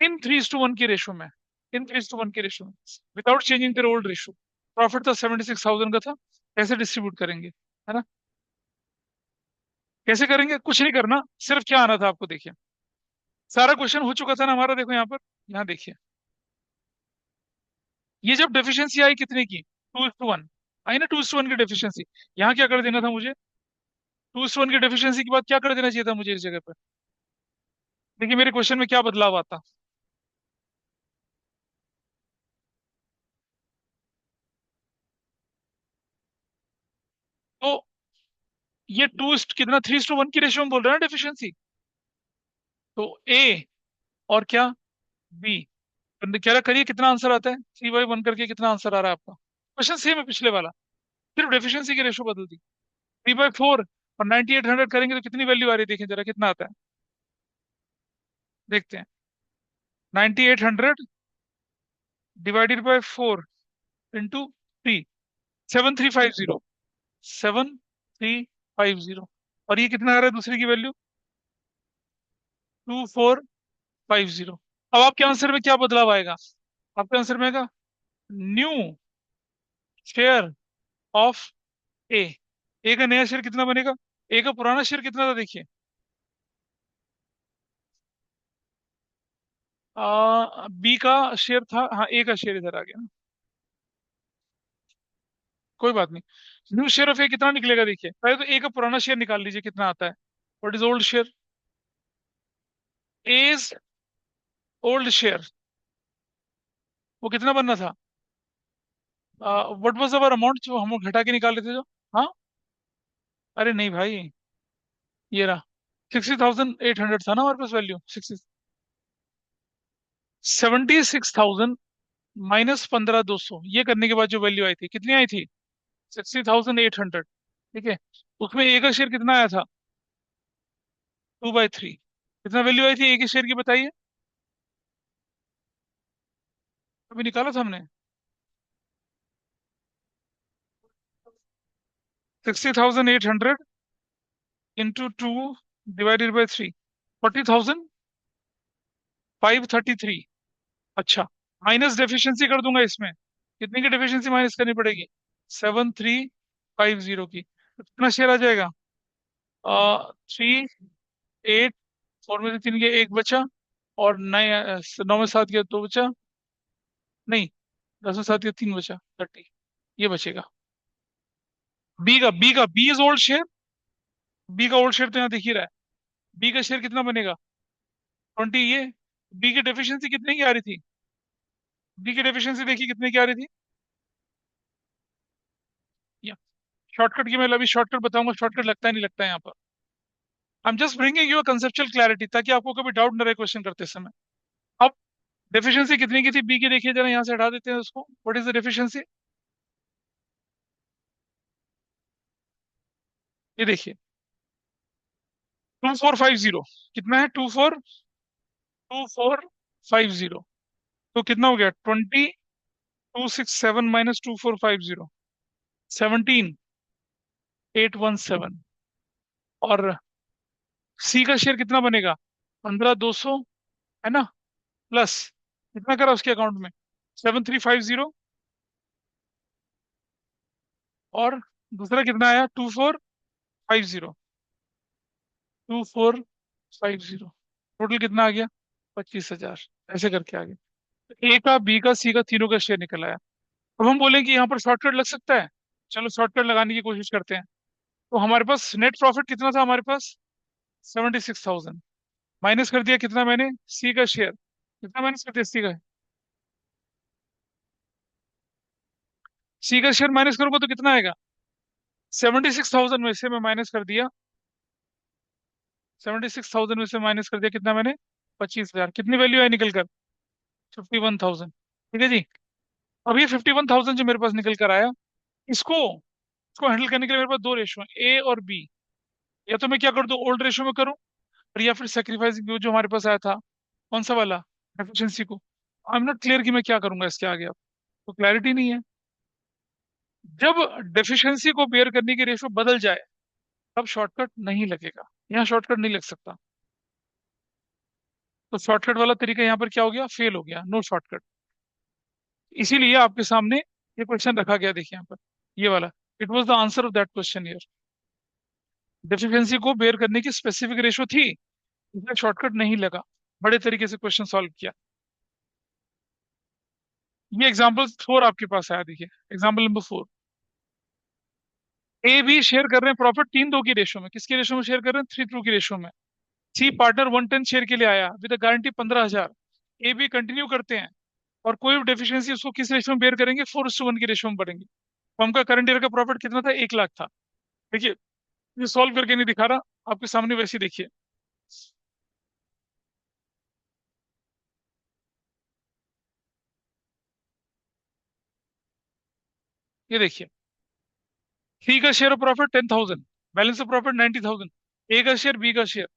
इन 3:1 की रेशियो में, इन 3:1 की रेशियो में, without changing their old ratio. Profit था 76,000 का था। कैसे डिस्ट्रीब्यूट करेंगे, है ना? कैसे करेंगे, कुछ नहीं करना, सिर्फ क्या आना था आपको, देखिए सारा क्वेश्चन हो चुका था ना हमारा। देखो यहाँ पर, यहाँ देखिए, ये जब डेफिशिएंसी आई कितने की, 2:1 आई ना, 2:1 की डेफिशिएंसी। यहाँ क्या कर देना था मुझे, 2:1 की डेफिशिएंसी के बाद क्या कर देना चाहिए था मुझे इस जगह पर। देखिए मेरे क्वेश्चन में क्या बदलाव आता। तो ये कितना 3:1 की रेशियो में बोल रहे हैं ना डेफिशिएंसी। तो ए और क्या, बी, कह रहा करिए कितना आंसर आता है, 3/1 करके कितना आंसर आ रहा है आपका। क्वेश्चन सेम है पिछले वाला, सिर्फ डेफिशिएंसी की रेशियो बदल दी। 3/4 और 9800 करेंगे तो कितनी वैल्यू आ रही है, देखें जरा कितना आता है, देखते हैं। 9800 डिवाइडेड बाय 4 इंटू 3, 7350, 7350। और ये कितना आ रहा है दूसरे की वैल्यू, 2450। अब आपके आंसर में क्या बदलाव आएगा, आपके आंसर में आएगा न्यू शेयर ऑफ ए। ए का नया शेयर कितना बनेगा, ए का पुराना शेयर कितना था देखिए, बी का शेयर था, हाँ ए का शेयर इधर आ गया। कोई बात नहीं, न्यू शेयर ऑफ ए कितना निकलेगा देखिए, पहले तो ए का पुराना शेयर निकाल लीजिए कितना आता है। What is old share, as old share, वो कितना बनना था, व्हाट वाज अवर अमाउंट जो हम लोग घटा के निकाल लेते जो। हाँ, अरे नहीं भाई, ये रहा, 60,800 था ना हमारे पास वैल्यू, 76,000 माइनस 15,200, ये करने के बाद जो वैल्यू आई थी कितनी आई थी, 60,800। ठीक है, उसमें ए का शेयर कितना आया था, 2/3। कितना वैल्यू आई थी ए के शेयर की बताइए, अभी निकाला था हमने। 60,800 इंटू 2 डिवाइडेड बाई 3, 40,533। अच्छा, माइनस डेफिशिएंसी कर दूंगा इसमें, कितने की डेफिशिएंसी माइनस करनी पड़ेगी, 7350 की, तो कितना शेयर आ जाएगा, 3, 8, 4 में से 3 गया, एक बचा, और 9 में 7 गया, 2 बचा, नहीं, 10 में 7 गया, 3 बचा, 30, ये बचेगा। B is old share, B का ओल्ड शेयर तो यहाँ दिख ही रहा है। बी का शेयर कितना बनेगा, 20, ये बी की डेफिशिएंसी कितने की आ रही थी, बी की डेफिशिएंसी देखिए कितने की आ रही थी। शॉर्टकट की मैं अभी शॉर्टकट बताऊंगा, शॉर्टकट लगता है नहीं लगता है यहाँ पर। I am just bringing you conceptual clarity, ताकि आपको कभी डाउट न रहे क्वेश्चन करते समय। अब डेफिशिएंसी कितनी की थी बी की, देखिए जरा, यहाँ से हटा देते हैं उसको। व्हाट इज द डेफिशिएंसी, ये देखिए 2450, कितना है, 2450। तो कितना हो गया, 20267 माइनस 2450, 17,817। और सी का शेयर कितना बनेगा, 15,200, है ना, प्लस कितना करा उसके अकाउंट में, 7350, और दूसरा कितना आया, 2450, 2450, टोटल कितना आ गया, 25,000। ऐसे करके आ गया, ए का बी का सी का तीनों का शेयर निकल आया। अब हम बोलें कि यहाँ पर शॉर्टकट लग सकता है, चलो शॉर्टकट लगाने की कोशिश करते हैं। तो हमारे पास नेट प्रॉफिट कितना था हमारे पास, 76,000, माइनस कर दिया कितना मैंने, सी का शेयर कितना माइनस कर दिया सी का शेयर माइनस करोगे तो कितना आएगा? 76,000 में से मैं माइनस कर दिया, 76,000 में से माइनस कर दिया, कितना मैंने? 25,000। कितनी वैल्यू आई निकल कर? 51,000। ठीक है जी। अब ये 51,000 जो मेरे पास निकल कर आया, इसको इसको हैंडल करने के लिए मेरे पास दो रेशो है, ए और बी। या तो मैं क्या कर दूं, ओल्ड रेशो में करूं, और या फिर सेक्रीफाइसिंग जो हमारे पास आया था, कौन सा वाला, एफिशिएंसी को। आई एम नॉट क्लियर कि मैं क्या करूंगा इसके आगे। अब तो क्लैरिटी नहीं है। जब डेफिशिएंसी को बेयर करने की रेशो बदल जाए, तब शॉर्टकट नहीं लगेगा। यहाँ शॉर्टकट नहीं लग सकता। तो शॉर्टकट वाला तरीका यहाँ पर क्या हो गया, फेल हो गया, नो शॉर्टकट। इसीलिए आपके सामने ये क्वेश्चन रखा गया, देखिए यहाँ पर, ये वाला। It was the answer of that question year. Deficiency को बेयर करने की स्पेसिफिक रेशो थी, इसमें शॉर्टकट नहीं लगा, बड़े तरीके से क्वेश्चन सॉल्व किया। ये एग्जाम्पल 4 आपके पास आया, देखिए example number 4। A B share कर रहे हैं प्रॉफिट 3-2 की रेशो में। किसके रेशो में शेयर कर रहे हैं? 3-2 की रेशो में। सी पार्टनर 110 शेयर के लिए आया with guarantee 15,000। A B continue करते हैं, और कोई भी डेफिशिएंसी उसको किस रेशो में बेयर करेंगे? 4:1 की रेशो में बढ़ेंगे। फर्म का करंट ईयर का प्रॉफिट कितना था? 1 लाख था। देखिए, ये सॉल्व करके नहीं दिखा रहा, आपके सामने वैसे ही देखिए। ये देखिए, सी का share of profit 10,000, balance of profit 90,000। ए का शेयर, बी का शेयर,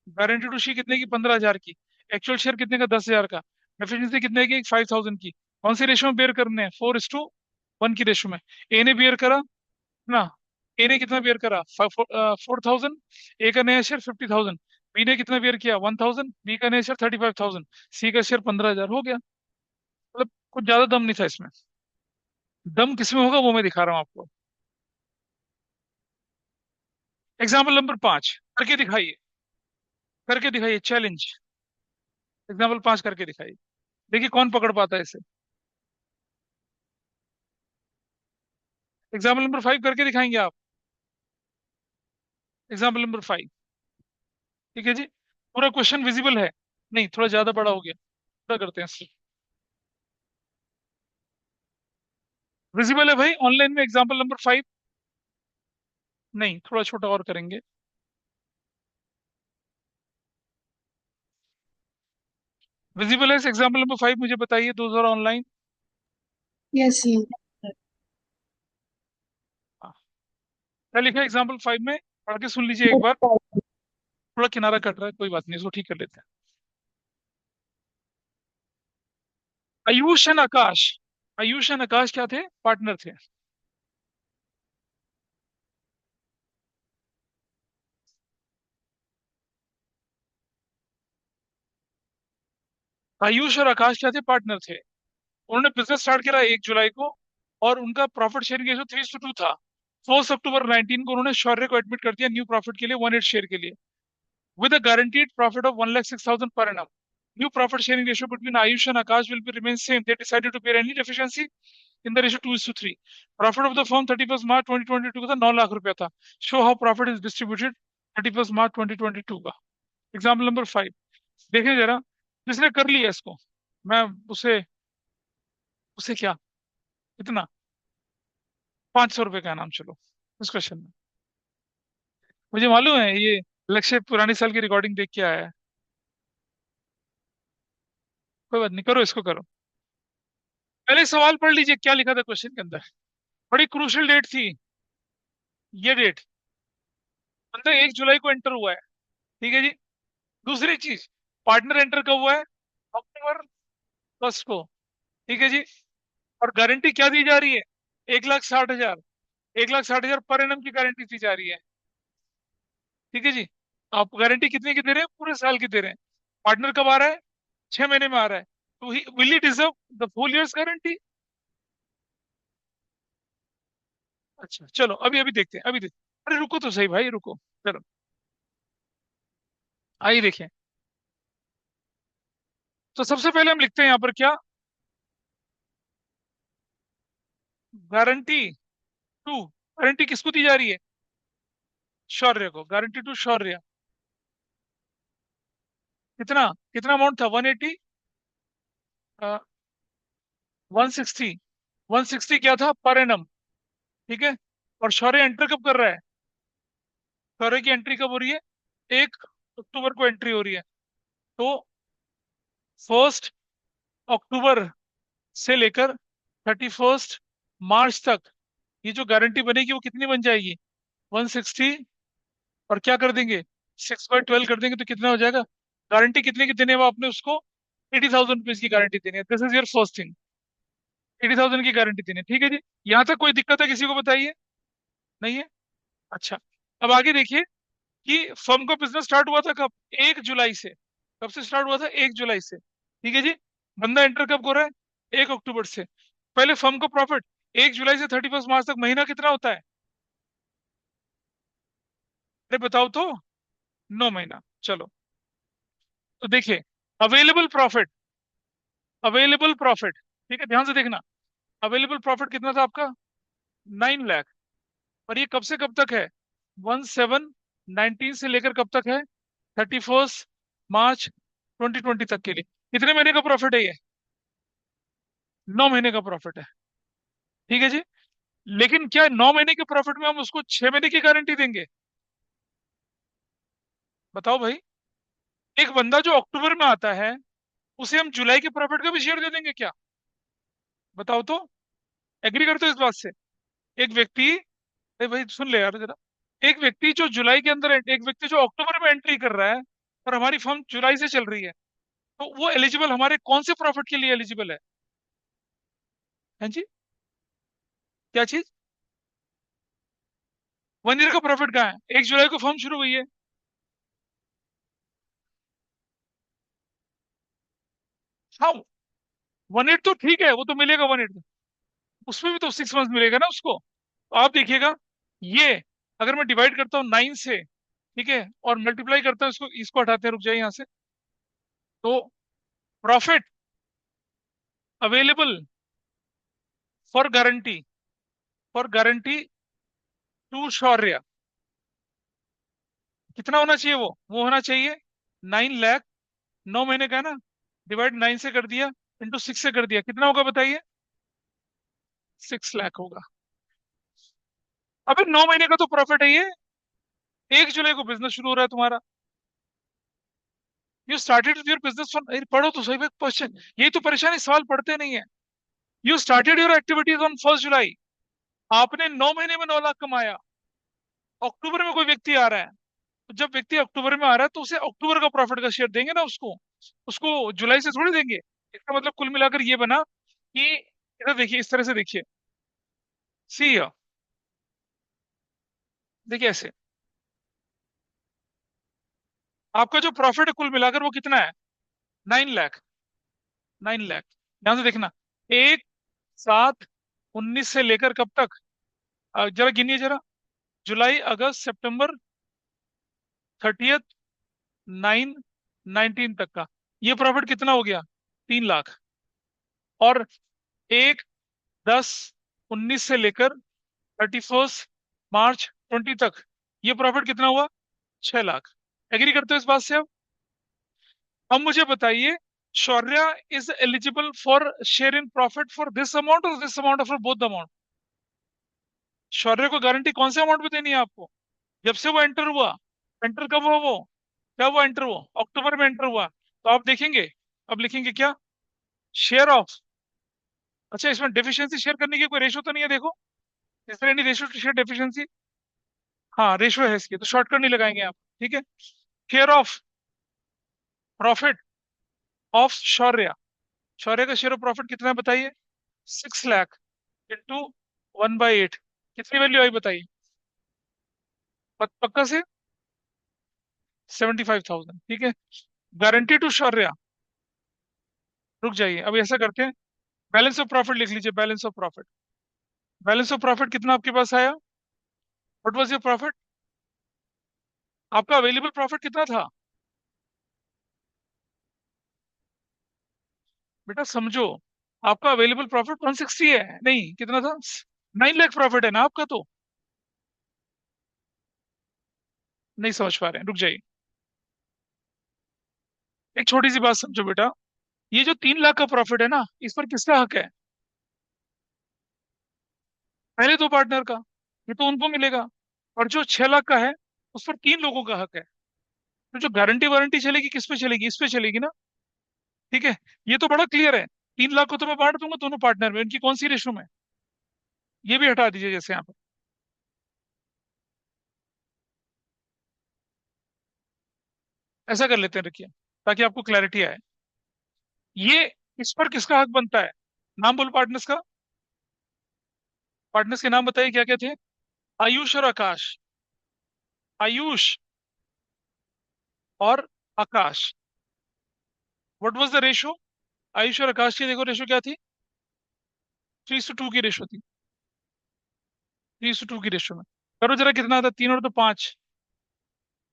गारंटी टू शी कितने की? 15,000 की। एक्चुअल शेयर कितने का? 10,000 का। एफिशिएंसी कितने की? 5,000 की। कौन सी रेशो में बेयर करने हैं? 4:1 की रेशो में। ए ने बेयर करा ना, ए ने कितना बेयर करा? 4,000। ए का नया शेयर 50,000। बी ने कितना बेयर किया? 1,000। बी का नया शेयर 35,000। सी का शेयर 15,000 हो गया। मतलब कुछ ज्यादा दम नहीं था इसमें। दम किसमें होगा वो मैं दिखा रहा हूँ आपको। एग्जाम्पल नंबर 5 करके दिखाइए, करके दिखाइए, चैलेंज। एग्जाम्पल 5 करके दिखाइए, देखिए कौन पकड़ पाता है इसे। एग्जाम्पल नंबर 5 करके दिखाएंगे आप? Example number 5। ठीक है जी। पूरा क्वेश्चन विजिबल है? नहीं, थोड़ा ज्यादा बड़ा हो गया, थोड़ा करते हैं इससे। विजिबल है भाई ऑनलाइन में एग्जाम्पल नंबर 5? नहीं, थोड़ा छोटा और करेंगे। विजिबल है एग्जाम्पल नंबर 5? मुझे बताइए दो जरा ऑनलाइन। Yes yes. क्या लिखा है एग्जाम्पल 5 में? पढ़ के सुन लीजिए एक बार। थोड़ा किनारा कट रहा है, कोई बात नहीं, इसको ठीक कर लेते हैं। आयुष एंड आकाश, आयुष एंड आकाश क्या थे? पार्टनर थे। आयुष और आकाश क्या थे? पार्टनर थे। उन्होंने बिजनेस स्टार्ट करा 1 जुलाई को, और उनका प्रॉफिट शेयरिंग रेशो 3:2 था। 4 अक्टूबर 19 को उन्होंने शौर्य को एडमिट कर दिया न्यू प्रॉफिट के लिए, 1/8 शेयर के लिए, with a guaranteed profit of 1,06,000 per annum. New profit sharing ratio between Ayush and Akash will be remain same. They decided to bear any deficiency in the ratio 2:3. Profit of the firm 31st March 2022 का था 9 लाख रुपया था. Show how profit is distributed 31st March 2022 का. Example number 5 देखें जरा। जिसने कर लिया इसको, मैं उसे उसे क्या, कितना, 500 रुपये का नाम, चलो इस क्वेश्चन में। मुझे मालूम है ये लक्ष्य पुरानी साल की रिकॉर्डिंग देख के आया है। कोई बात नहीं, करो इसको करो। पहले सवाल पढ़ लीजिए क्या लिखा था क्वेश्चन के अंदर। बड़ी क्रूशियल डेट थी ये डेट, मतलब 1 जुलाई को एंटर हुआ है। ठीक है जी। दूसरी चीज, पार्टनर एंटर कब हुआ है? अक्टूबर 1 को। ठीक है जी। और गारंटी क्या दी जा रही है? 1,60,000। 1,60,000 पर एनम की गारंटी दी जा रही है। ठीक है जी। आप गारंटी कितने की दे रहे हैं? पूरे साल की दे रहे हैं। पार्टनर कब आ रहा है? 6 महीने में आ रहा है। तो he will he deserve the full years guarantee? अच्छा चलो, अभी अभी देखते हैं, अभी देखते हैं। अरे रुको तो सही भाई, रुको। चलो आइए देखें। तो सबसे पहले हम लिखते हैं यहाँ पर क्या, गारंटी टू। गारंटी किसको दी जा रही है? शौर्य को। Guarantee to Shaurya. कितना कितना अमाउंट था? 180। 160। 160 क्या था पर एनम। ठीक है। और शौर्य एंटर कब कर रहा है? शौर्य की एंट्री कब हो रही है? 1 अक्टूबर को एंट्री हो रही है। तो 1 अक्टूबर से लेकर 31 मार्च तक ये जो गारंटी बनेगी वो कितनी बन जाएगी? 160। और क्या कर देंगे? 6/12 कर देंगे तो कितना हो जाएगा? गारंटी कितने की देने, वो आपने उसको 80,000 रुपीज की गारंटी देनी है। This is your first thing. 80,000 की गारंटी देनी है, ठीक है जी। यहाँ तक कोई दिक्कत है किसी को, बताइए। नहीं है? अच्छा। अब आगे देखिए कि फर्म का बिजनेस स्टार्ट हुआ था कब? 1 जुलाई से। कब से स्टार्ट हुआ था? 1 जुलाई से। ठीक है जी। बंदा एंटर कब हो रहा है? 1 अक्टूबर से। पहले फर्म का प्रॉफिट 1 जुलाई से 31 मार्च तक महीना कितना होता है? अरे बताओ तो। 9 महीना। चलो। तो देखिए, अवेलेबल प्रॉफिट, अवेलेबल प्रॉफिट, ठीक है ध्यान से देखना। अवेलेबल प्रॉफिट कितना था आपका? 9 लाख। और ये कब से कब तक है? 1/7/19 से लेकर कब तक है? 31 मार्च 2020 तक के लिए। कितने महीने का प्रॉफिट है ये? 9 महीने का प्रॉफिट है। ठीक है जी। लेकिन क्या 9 महीने के प्रॉफिट में हम उसको 6 महीने की गारंटी देंगे? बताओ भाई। एक बंदा जो अक्टूबर में आता है, उसे हम जुलाई के प्रॉफिट का भी शेयर दे देंगे क्या? बताओ तो। एग्री करते हो इस बात से? एक व्यक्ति, अरे भाई सुन ले यार जरा। एक व्यक्ति जो जुलाई के अंदर, एक व्यक्ति जो अक्टूबर में एंट्री कर रहा है और हमारी फर्म जुलाई से चल रही है, तो वो एलिजिबल हमारे कौन से प्रॉफिट के लिए एलिजिबल है? हैं जी? क्या चीज? 1 ईयर का प्रॉफिट कहाँ है? 1 जुलाई को फर्म शुरू हुई है। हाँ। 1/8 तो ठीक है, वो तो मिलेगा 1/8। उसमें भी तो 6 मंथ मिलेगा ना उसको। तो आप देखिएगा, ये अगर मैं डिवाइड करता हूँ 9 से, ठीक है, और मल्टीप्लाई करता हूँ इसको, इसको हटाते हैं, रुक जाइए यहाँ से। तो profit available for guarantee, for guarantee to Shaurya, कितना होना चाहिए? वो होना चाहिए 9 लाख। 9 महीने का है ना, डिवाइड 9 से कर दिया, इंटू 6 से कर दिया, कितना होगा बताइए? 6 लाख होगा। अबे 9 महीने का तो प्रॉफिट है ये। 1 जुलाई को बिजनेस शुरू हो रहा है तुम्हारा। You started your business from, पढ़ो तो सही क्वेश्चन। यही तो परेशानी, सवाल पढ़ते नहीं है। You started your activities on 1 जुलाई। आपने 9 महीने में 9 लाख कमाया। अक्टूबर में कोई व्यक्ति आ रहा है, तो जब व्यक्ति अक्टूबर में आ रहा है तो उसे अक्टूबर का प्रॉफिट का शेयर देंगे ना उसको। उसको जुलाई से थोड़ी देंगे। इसका मतलब कुल मिलाकर ये बना कि, इधर देखिए, इस तरह से देखिए। सी, देखिए ऐसे, आपका जो प्रॉफिट है कुल मिलाकर वो कितना है? 9 लाख। 9 लाख। ध्यान से देखना। 1/7/19 से लेकर कब तक? जरा गिनिए जरा। जुलाई, अगस्त, सितंबर, 30/9/19 तक का ये प्रॉफिट कितना हो गया? 3 लाख। और 1/10/19 से लेकर 31 मार्च 2020 तक ये प्रॉफिट कितना हुआ? 6 लाख। एग्री करते हो इस बात से? अब मुझे बताइए, Shaurya is eligible for share in profit for this amount और this amount, for both the amount? Shaurya को गारंटी कौन से अमाउंट में देनी है आपको? जब से वो एंटर हुआ। एंटर कब हुआ वो? क्या वो एंटर हुआ? अक्टूबर में एंटर हुआ। तो आप देखेंगे, अब लिखेंगे क्या? शेयर ऑफ, अच्छा इसमें डेफिशिएंसी शेयर करने की कोई रेशो तो नहीं है देखो? Is there any ratio to share deficiency? हाँ रेशो है इसकी, तो शॉर्टकट नहीं लगाएंगे आप। ठीक है। Share of profit of Shaurya. Shaurya का शेयर ऑफ प्रॉफिट कितना है बताइए? 6 लाख इंटू 1/8। कितनी वैल्यू आई बताइए? पक्का से? 75,000। ठीक है। गारंटी टू शौर्य। रुक जाइए, अब ऐसा करते हैं, बैलेंस ऑफ प्रॉफिट लिख लीजिए। Balance of profit, balance of profit कितना आपके पास आया? What was your profit? आपका अवेलेबल प्रॉफिट कितना था? बेटा समझो, आपका अवेलेबल प्रॉफिट 160 है, नहीं कितना था? 9 लाख प्रॉफिट है ना आपका तो। नहीं समझ पा रहे हैं, रुक जाइए। एक छोटी सी बात समझो बेटा। ये जो 3 लाख का प्रॉफिट है ना, इस पर किसका हक है? पहले दो पार्टनर का। ये तो उनको मिलेगा। और जो 6 लाख का है, उस पर 3 लोगों का हक है। तो जो गारंटी वारंटी चलेगी किस पे चलेगी? इस पे चलेगी ना। ठीक है। ये तो बड़ा क्लियर है। 3 लाख को तो मैं बांट दूंगा दोनों पार्टनर में, इनकी कौन सी रेशो में? ये भी हटा दीजिए जैसे यहाँ पर। ऐसा कर लेते हैं, रखिए, ताकि आपको क्लैरिटी आए। ये इस पर किसका हक बनता है? नाम बोलो पार्टनर्स का। पार्टनर्स के नाम बताइए क्या क्या थे? आयुष और आकाश। आयुष और Akash. What was the ratio? Ayush और आकाश की देखो रेशो क्या थी? 3:2 की रेशो थी। 3:2 की रेशो में करो जरा, कितना था? तीन और तो पांच।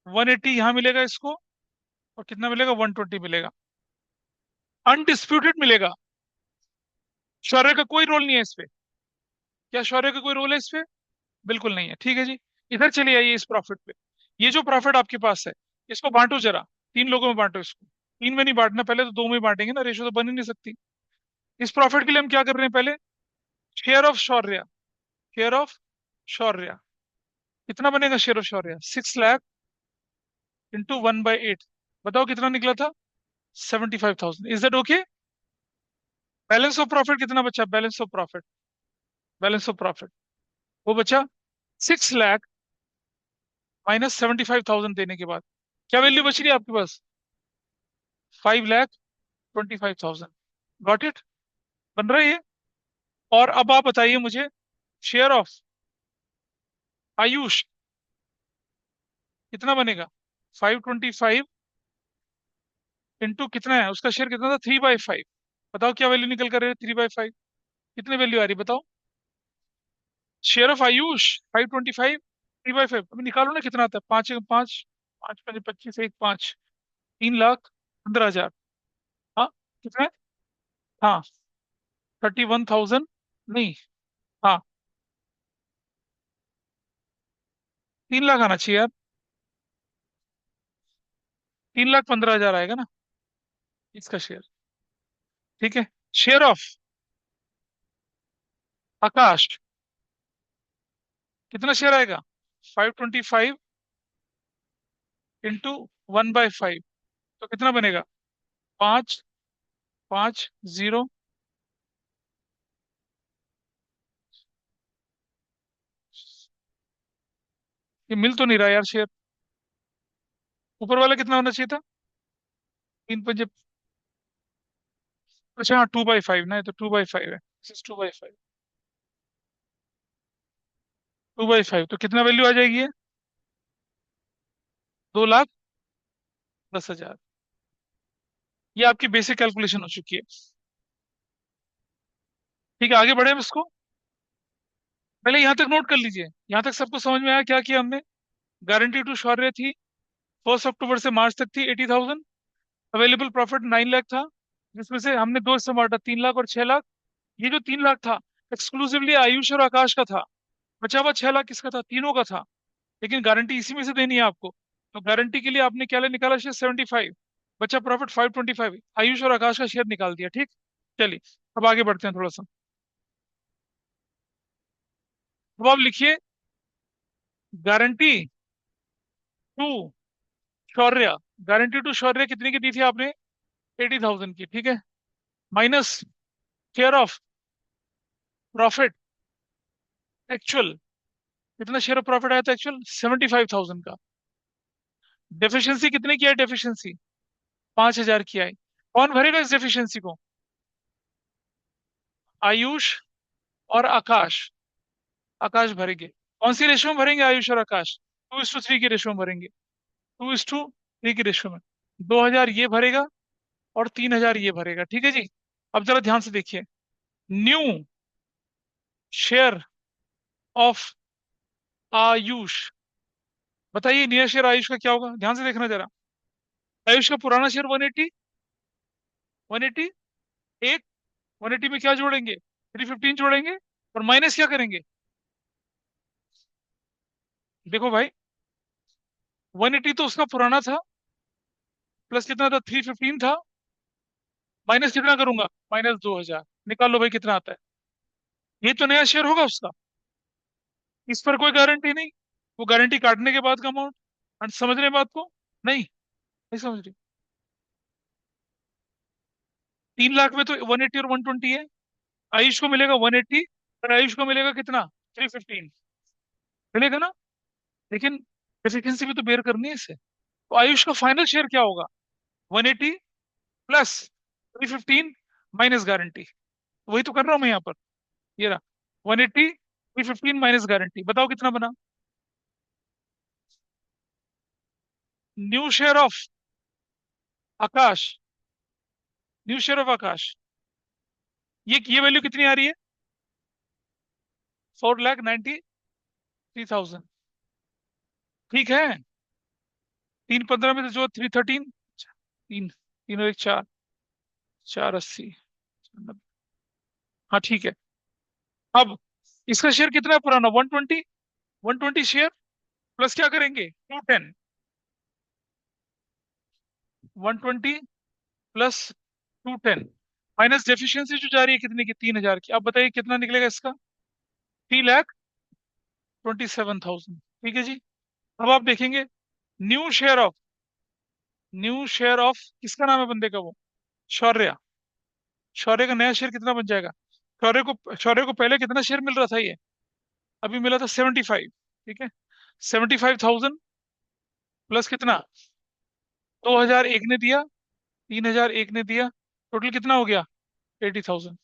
180 यहाँ मिलेगा इसको। और कितना मिलेगा? 120 मिलेगा। अनडिस्प्यूटेड मिलेगा। शौर्य का कोई रोल नहीं है इस पे। क्या शौर्य का कोई रोल है इस पे? बिल्कुल नहीं है। ठीक है जी। इधर चले आइए इस प्रॉफिट पे। ये जो प्रॉफिट आपके पास है, इसको बांटो जरा। 3 लोगों में बांटो इसको। तीन में नहीं बांटना, पहले तो दो में बांटेंगे ना, रेशो तो बन ही नहीं सकती। इस प्रॉफिट के लिए हम क्या कर रहे हैं पहले? Share of Shaurya. Share of Shaurya. कितना बनेगा share of Shaurya? 6 lakh into 1/8। बताओ कितना निकला था? 75,000। Is that okay? Balance of profit कितना बचा? Balance of profit. Balance of profit वो बचा 6 लाख माइनस 75,000 देने के बाद। क्या वैल्यू बच रही है आपके पास? 5,25,000। Got it? बन रहा है ये? और अब आप बताइए मुझे, शेयर ऑफ आयुष कितना बनेगा? 525 इंटू कितना है उसका शेयर? कितना था? 3/5। बताओ क्या वैल्यू निकल कर रही है 3/5? कितनी वैल्यू आ रही है बताओ? Share of Ayush 525, 3/5। अभी निकालो ना कितना आता है। पाँच पाँच, पाँच पाँच 25, एक पाँच, 3,15,000। हाँ। कितना है? हाँ। 31,000। नहीं। हाँ। 3 लाख आना चाहिए यार। 3,15,000 आएगा ना इसका शेयर। ठीक है। शेयर ऑफ आकाश कितना शेयर आएगा? 525 इंटू 1/5। तो कितना बनेगा? 5,5,0। ये मिल तो नहीं रहा यार शेयर। ऊपर वाला कितना होना चाहिए था? 3 पंजे। अच्छा हाँ, 2/5 ना, ये तो 2/5 है। 2/5। 2/5 तो कितना वैल्यू आ जाएगी ये? 2,10,000। ये आपकी बेसिक कैलकुलेशन हो चुकी है। ठीक है, आगे बढ़े हम इसको। पहले यहाँ तक नोट कर लीजिए। यहाँ तक सबको समझ में आया क्या किया हमने? गारंटी टू शौर्य थी, 1 अक्टूबर से मार्च तक थी, 80,000। अवेलेबल प्रॉफिट 9 लाख था, जिसमें से हमने दो हिस्से बांटा, 3 लाख और 6 लाख। ये जो 3 लाख था, एक्सक्लूसिवली आयुष और आकाश का था। बचा हुआ 6 लाख किसका था? तीनों का था। लेकिन गारंटी इसी में से देनी है आपको। तो गारंटी के लिए आपने क्या निकाला? शेयर 75। बचा प्रॉफिट 525। आयुष और आकाश का शेयर निकाल दिया। ठीक। चलिए, अब आगे बढ़ते हैं थोड़ा सा। अब आप लिखिए, guarantee to Shaurya. Guarantee to Shaurya कितने की दी थी आपने? 80,000 की। ठीक है। Minus share of profit actual. कितना शेयर ऑफ प्रॉफिट आया था एक्चुअल? 75,000 का। डेफिशिएंसी कितने की है? डेफिशिएंसी 5,000 की आई। कौन भरेगा इस डेफिशिएंसी को? आयुष और आकाश। आकाश भरेंगे। कौन सी रेशो में भरेंगे आयुष और आकाश? 2:3 की रेशो में भरेंगे। 2:3 की रेशो में। 2,000 ये भरेगा और 3,000 ये भरेगा। ठीक है जी। अब जरा ध्यान से देखिए। New share of Ayush. बताइए नया शेयर आयुष का क्या होगा? ध्यान से देखना जरा। आयुष का पुराना शेयर 180। 180। एक 180 में क्या जोड़ेंगे? 315 जोड़ेंगे। और माइनस क्या करेंगे? देखो भाई, 180 तो उसका पुराना था, प्लस कितना था? 315 था। माइनस कितना करूंगा? -2000। निकाल लो भाई कितना आता है। ये तो नया शेयर होगा उसका। इस पर कोई गारंटी नहीं। वो गारंटी काटने के बाद का अमाउंट। समझ रहे हैं बात को? नहीं, नहीं समझ रही। 3 लाख में तो 180 और 120 है। आयुष को मिलेगा 180, और आयुष को मिलेगा कितना? 315 मिलेगा ना। लेकिन डिफिशिएंसी भी तो बेयर करनी है इसे। तो आयुष का फाइनल शेयर क्या होगा? 180 प्लस 315 माइनस गारंटी। वही तो कर रहा हूं मैं यहाँ पर। ये रहा 180, 315 माइनस गारंटी। बताओ कितना बना? New share of Akash. New share of Akash. ये वैल्यू कितनी आ रही है? 4,93,000। ठीक है। 315 में से जो 313, तीन, तीन और एक चार, 480। हाँ ठीक है। अब इसका शेयर कितना है पुराना? 120। 120 शेयर प्लस क्या करेंगे? 210। 120 प्लस 210 माइनस डेफिशिएंसी जो जा रही है कितने की? 3,000 की। अब बताइए कितना निकलेगा इसका? 3,27,000। ठीक है जी। अब आप देखेंगे new share of, new share of किसका नाम है बंदे का? वो शौर्य। शौर्य का नया शेयर कितना बन जाएगा? शौर्य को पहले कितना शेयर मिल रहा था ये? अभी मिला था 75। ठीक है। 75,000 प्लस कितना? 2,000 एक ने दिया, 3,000 एक ने दिया, टोटल कितना हो गया? 80,000।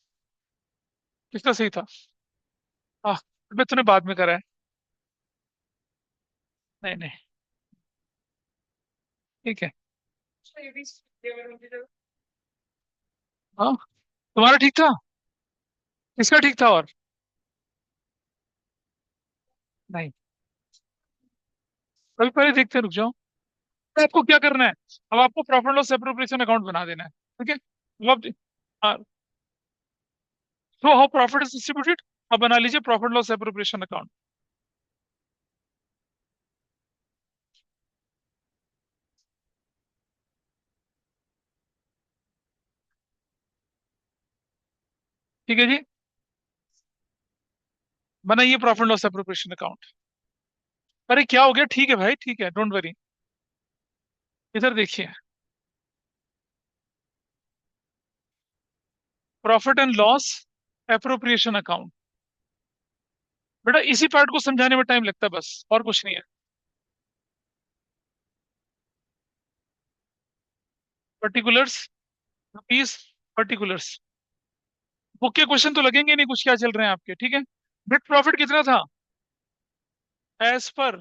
कितना सही था? हाँ। मैं तूने बाद में करा है। नहीं नहीं। ठीक है। हाँ। तुम्हारा ठीक था? किसका ठीक था? और नहीं। कभी पहले देखते हैं, रुक जाओ। तो आपको क्या करना है? अब आपको प्रॉफिट लॉस एप्रोप्रिएशन अकाउंट बना देना है। ठीक है। अब आप show how profit is distributed. अब बना लीजिए प्रॉफिट लॉस एप्रोप्रिएशन अकाउंट। ठीक है जी। बनाइए प्रॉफिट लॉस एप्रोप्रिएशन अकाउंट। अरे क्या हो गया? ठीक है भाई, ठीक है, डोंट वरी। इधर देखिए, profit and loss appropriation account. बेटा इसी पार्ट को समझाने में टाइम लगता है, बस और कुछ नहीं है। Particulars, rupees, particulars. बुक के क्वेश्चन तो लगेंगे नहीं, कुछ क्या चल रहे हैं आपके। ठीक है। नेट प्रॉफिट कितना था? As per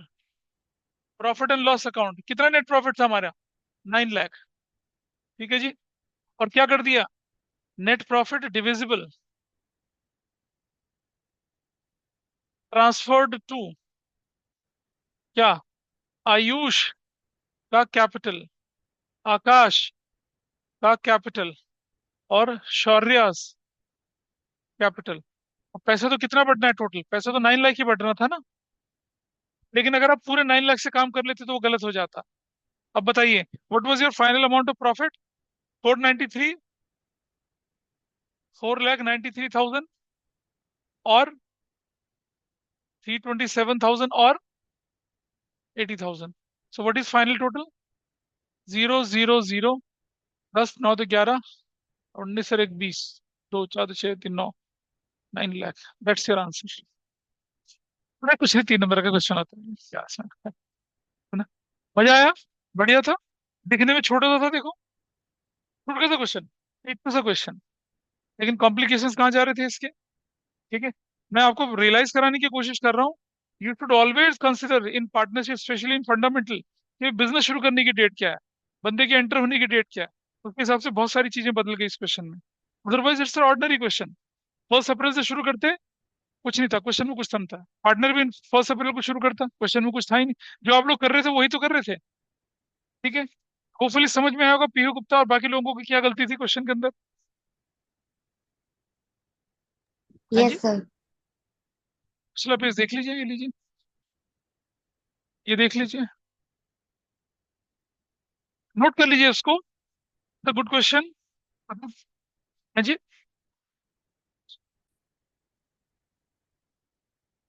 profit and loss account कितना नेट प्रॉफिट था हमारा? 9 लाख। ठीक है जी। और क्या कर दिया? Net profit divisible, transferred to क्या? आयुष का कैपिटल, आकाश का कैपिटल, और शौर्यास कैपिटल। अब पैसा तो कितना बढ़ना है? टोटल पैसा तो 9 लाख ही बढ़ना था ना। लेकिन अगर आप पूरे 9 लाख से काम कर लेते तो वो गलत हो जाता। अब बताइए what was your final amount of profit? 493, 4,93,000 और 327,000 और 80,000। So what is final total? 0, 0, 0। 10, 9 तो 11, 19 और 1, 20, 2, 4, 6, 3, 9, 9 लाख। That's your answer. बड़ा कुछ नहीं, 3 नंबर का क्वेश्चन आता है क्या है ना। मजा आया? बढ़िया था। दिखने में छोटा सा था, देखो छोटा सा क्वेश्चन, एक सा क्वेश्चन, लेकिन कॉम्प्लिकेशंस कहाँ जा रहे थे इसके। ठीक है। मैं आपको रियलाइज कराने की कोशिश कर रहा हूँ। You should always consider in partnership, specially in fundamental, कि बिजनेस शुरू करने की डेट क्या है, बंदे के एंटर होने की डेट क्या है। उसके हिसाब से बहुत सारी चीजें बदल गई इस क्वेश्चन में। Otherwise it's ordinary question. 1 अप्रैल से शुरू करते, कुछ नहीं था क्वेश्चन में, कुछ था नहीं था। पार्टनर भी 1 अप्रैल को शुरू करता, क्वेश्चन में कुछ था ही नहीं। जो आप लोग कर रहे थे वही तो कर रहे थे। ठीक है। होपफुली समझ में आया होगा पीयू गुप्ता और बाकी लोगों की क्या गलती थी क्वेश्चन के अंदर। हाँ जी। Yes sir. पिछला पेज देख लीजिए, ये लीजिए, ये देख लीजिए, नोट कर लीजिए उसको। The good question. हाँ जी।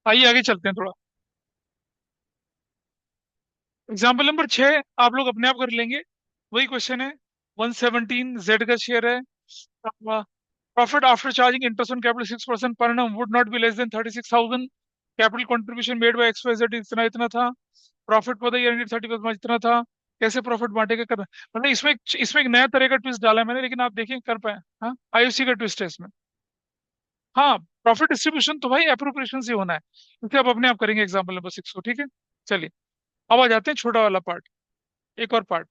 आइए आगे चलते हैं थोड़ा। एग्जाम्पल नंबर 6 आप लोग अपने आप कर लेंगे। वही क्वेश्चन है। 117 जेड का शेयर है। Profit after charging interest on capital 6% per annum would not be less than 36,000। Capital contribution made by X Y Z इतना इतना था। Profit for the year 31 March इतना था। कैसे प्रॉफिट बांटेगा करना। मतलब इसमें एक नया तरह का ट्विस्ट डाला है मैंने, लेकिन आप देखें कर पाए। हाँ, आईओसी का ट्विस्ट है इसमें। हाँ, प्रॉफिट डिस्ट्रीब्यूशन तो भाई अप्रोप्रिएशन से होना है। इसे आप अपने आप करेंगे एग्जाम्पल नंबर 6 को, ठीक है। चलिए, अब आ जाते हैं छोटा वाला पार्ट। एक और पार्ट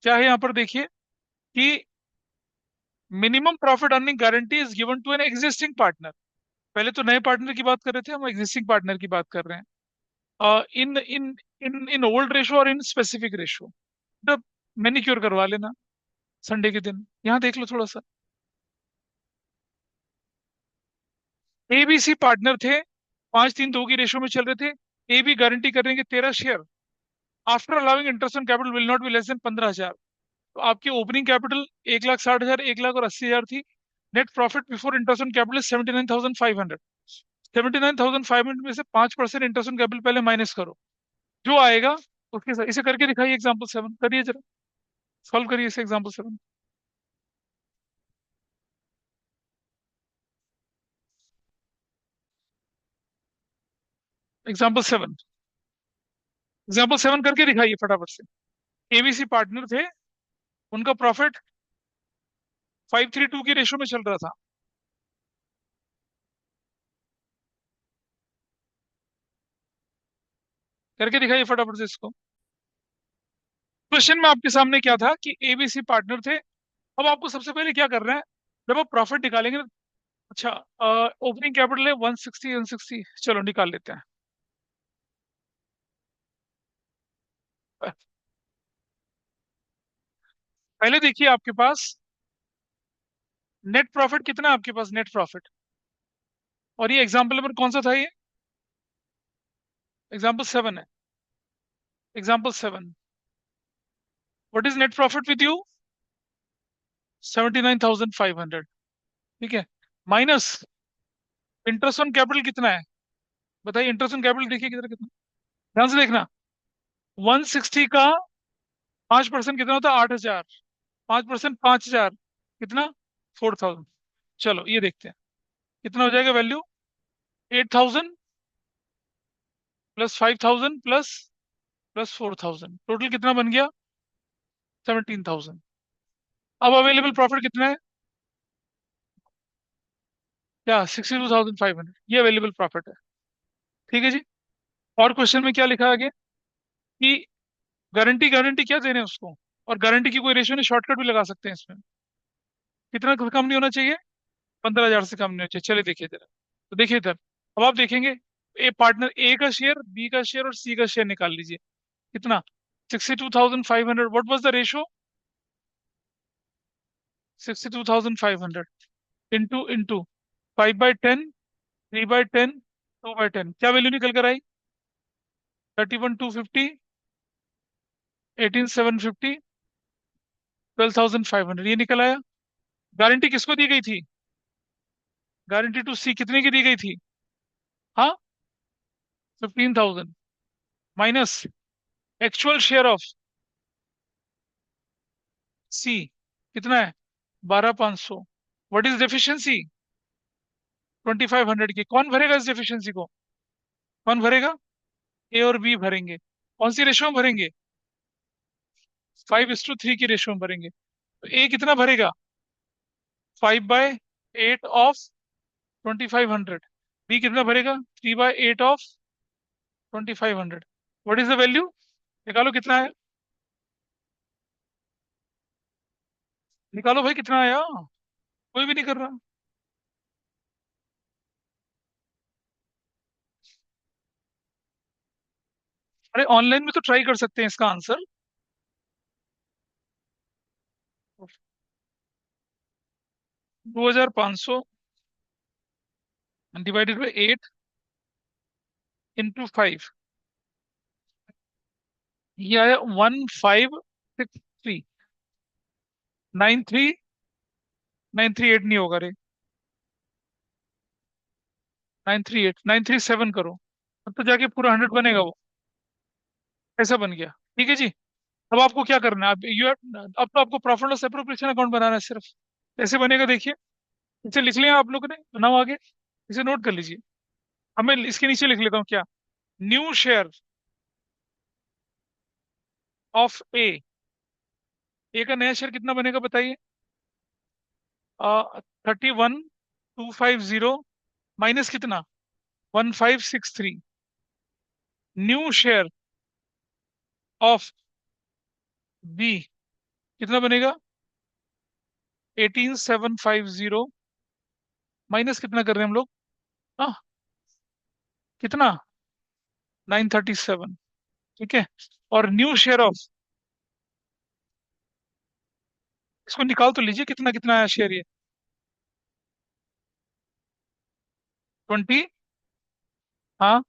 क्या है यहाँ पर देखिए कि minimum profit earning guarantee is given to an existing partner. पहले तो नए पार्टनर की बात कर रहे थे, हम एग्जिस्टिंग पार्टनर की बात कर रहे हैं। इन इन इन इन ओल्ड रेशो और इन स्पेसिफिक रेशो। मतलब मैनिक्योर करवा लेना संडे के दिन। यहाँ देख लो थोड़ा सा। एबीसी पार्टनर थे, 5-3-2 की रेशो में चल रहे थे। ए बी गारंटी करेंगे 13 share. After allowing interest on capital will not be less then 15,000। तो आपकी ओपनिंग कैपिटल 1,60,000, 1,80,000 थी। Net profit before interest on capital 79,500। 79,500 में से 5% इंटरेस्ट ऑन कैपिटल पहले माइनस करो, जो आएगा उसके साथ इसे करके दिखाइए। एग्जाम्पल 7 करिए जरा, सॉल्व करिए इसे एग्जाम्पल 7। एग्जाम्पल 7, एग्जाम्पल 7 करके दिखाइए फटाफट से। एबीसी पार्टनर थे, उनका प्रॉफिट 5:3 की रेशो में चल रहा था। करके दिखाइए फटाफट से इसको। क्वेश्चन में आपके सामने क्या था कि एबीसी पार्टनर थे। अब आपको सबसे पहले क्या करना है, जब आप प्रॉफिट निकालेंगे ना। अच्छा, ओपनिंग कैपिटल है 160, चलो निकाल लेते हैं। पहले देखिए आपके पास नेट प्रॉफिट कितना है, आपके पास नेट प्रॉफिट। और ये एग्जाम्पल नंबर कौन सा था ये। एग्जाम्पल 7 है। Example 7, what is net profit with you. 79,500। ठीक है। माइनस इंटरेस्ट ऑन कैपिटल कितना है, बताइए। इंटरेस्ट ऑन कैपिटल देखिए कितना कितना। ध्यान से देखना। 160 का 5% कितना होता है, 8,000। 5% 5,000, कितना, 4,000। चलो ये देखते हैं कितना हो जाएगा value. 8,000 plus 5,000 plus plus 4,000, total कितना बन गया, 17,000। अब अवेलेबल प्रॉफिट कितना है, क्या, 62,500, ये अवेलेबल प्रॉफिट है। ठीक है जी। और क्वेश्चन में क्या लिखा है आगे कि गारंटी गारंटी क्या दे रहे हैं उसको। और गारंटी की कोई रेशियो नहीं, शॉर्टकट भी लगा सकते हैं इसमें। कितना कम नहीं होना चाहिए, 15,000 से कम नहीं होना चाहिए। चलिए देखिए जरा। तो देखिए इधर, अब आप देखेंगे ए पार्टनर ए का शेयर, बी का शेयर और सी का शेयर निकाल लीजिए। कितना, 62,500। What was the ratio, 62,500 into into 5/10, 3/10, 2/10। क्या वैल्यू निकल कर आई, 31,250, 18,750, 12,500, ये निकल आया। गारंटी किसको दी गई थी, गारंटी टू सी कितने की दी गई थी। हाँ, 15,000 माइनस एक्चुअल शेयर ऑफ सी कितना है, 12,500। व्हाट इज डेफिशिएंसी, 2,500 की। कौन भरेगा इस डेफिशिएंसी को, कौन भरेगा, ए और बी भरेंगे। कौन सी रेशो में भरेंगे, 5:3 की रेशो में भरेंगे। तो ए कितना भरेगा, 5/8 ऑफ 2,500। बी कितना भरेगा, 3/8 of 2,500। What is the value, निकालो कितना है, निकालो भाई कितना आया। कोई भी नहीं कर रहा। अरे ऑनलाइन में तो ट्राई कर सकते हैं इसका आंसर। 2,500 डिवाइडेड बाई 8 इंटू 5, ये आया 1,563,93 938 नहीं होगा रे। 938, 937 करो, तब तो जाके पूरा 100 बनेगा वो। ऐसा बन गया। ठीक है जी। अब आपको क्या करना है, अब तो आपको प्रॉफिट लॉस एप्रोप्रिएशन अकाउंट बनाना है सिर्फ। कैसे बनेगा देखिए। इसे लिख लिया आप लोगों ने, बनाओ आगे। इसे नोट कर लीजिए। अब मैं इसके नीचे लिख लेता हूँ क्या। न्यू शेयर ऑफ ए। ए का नया शेयर कितना बनेगा बताइए। 31,250 माइनस कितना, 1563। न्यू शेयर ऑफ बी कितना बनेगा, 18,750 माइनस कितना कर रहे हैं हम लोग। हाँ, कितना, 937। ठीक है। और न्यू शेयर ऑफ, इसको निकाल तो लीजिए कितना कितना आया शेयर ये। 20। हाँ।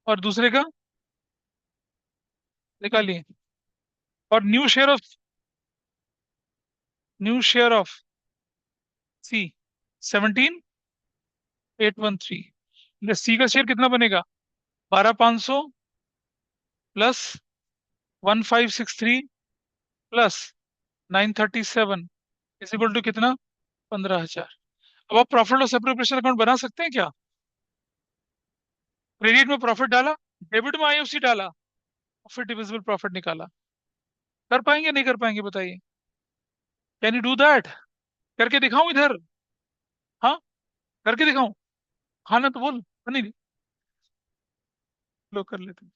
और दूसरे का निकालिए। और new share of C 17,813। C का शेयर कितना बनेगा, 12,500 plus 1563 plus 937 is equal to कितना, 15,000। अब आप प्रॉफिट लॉस एप्रोप्रिएशन अकाउंट बना सकते हैं क्या। क्रेडिट में प्रॉफिट डाला, डेबिट में आईओसी डाला, और फिर डिविजिबल प्रॉफिट निकाला। कर पाएंगे नहीं कर पाएंगे बताइए। Can you do that. करके दिखाऊं इधर। हाँ, करके दिखाऊं। हाँ ना तो बोल। नहीं, लो कर लेते हैं।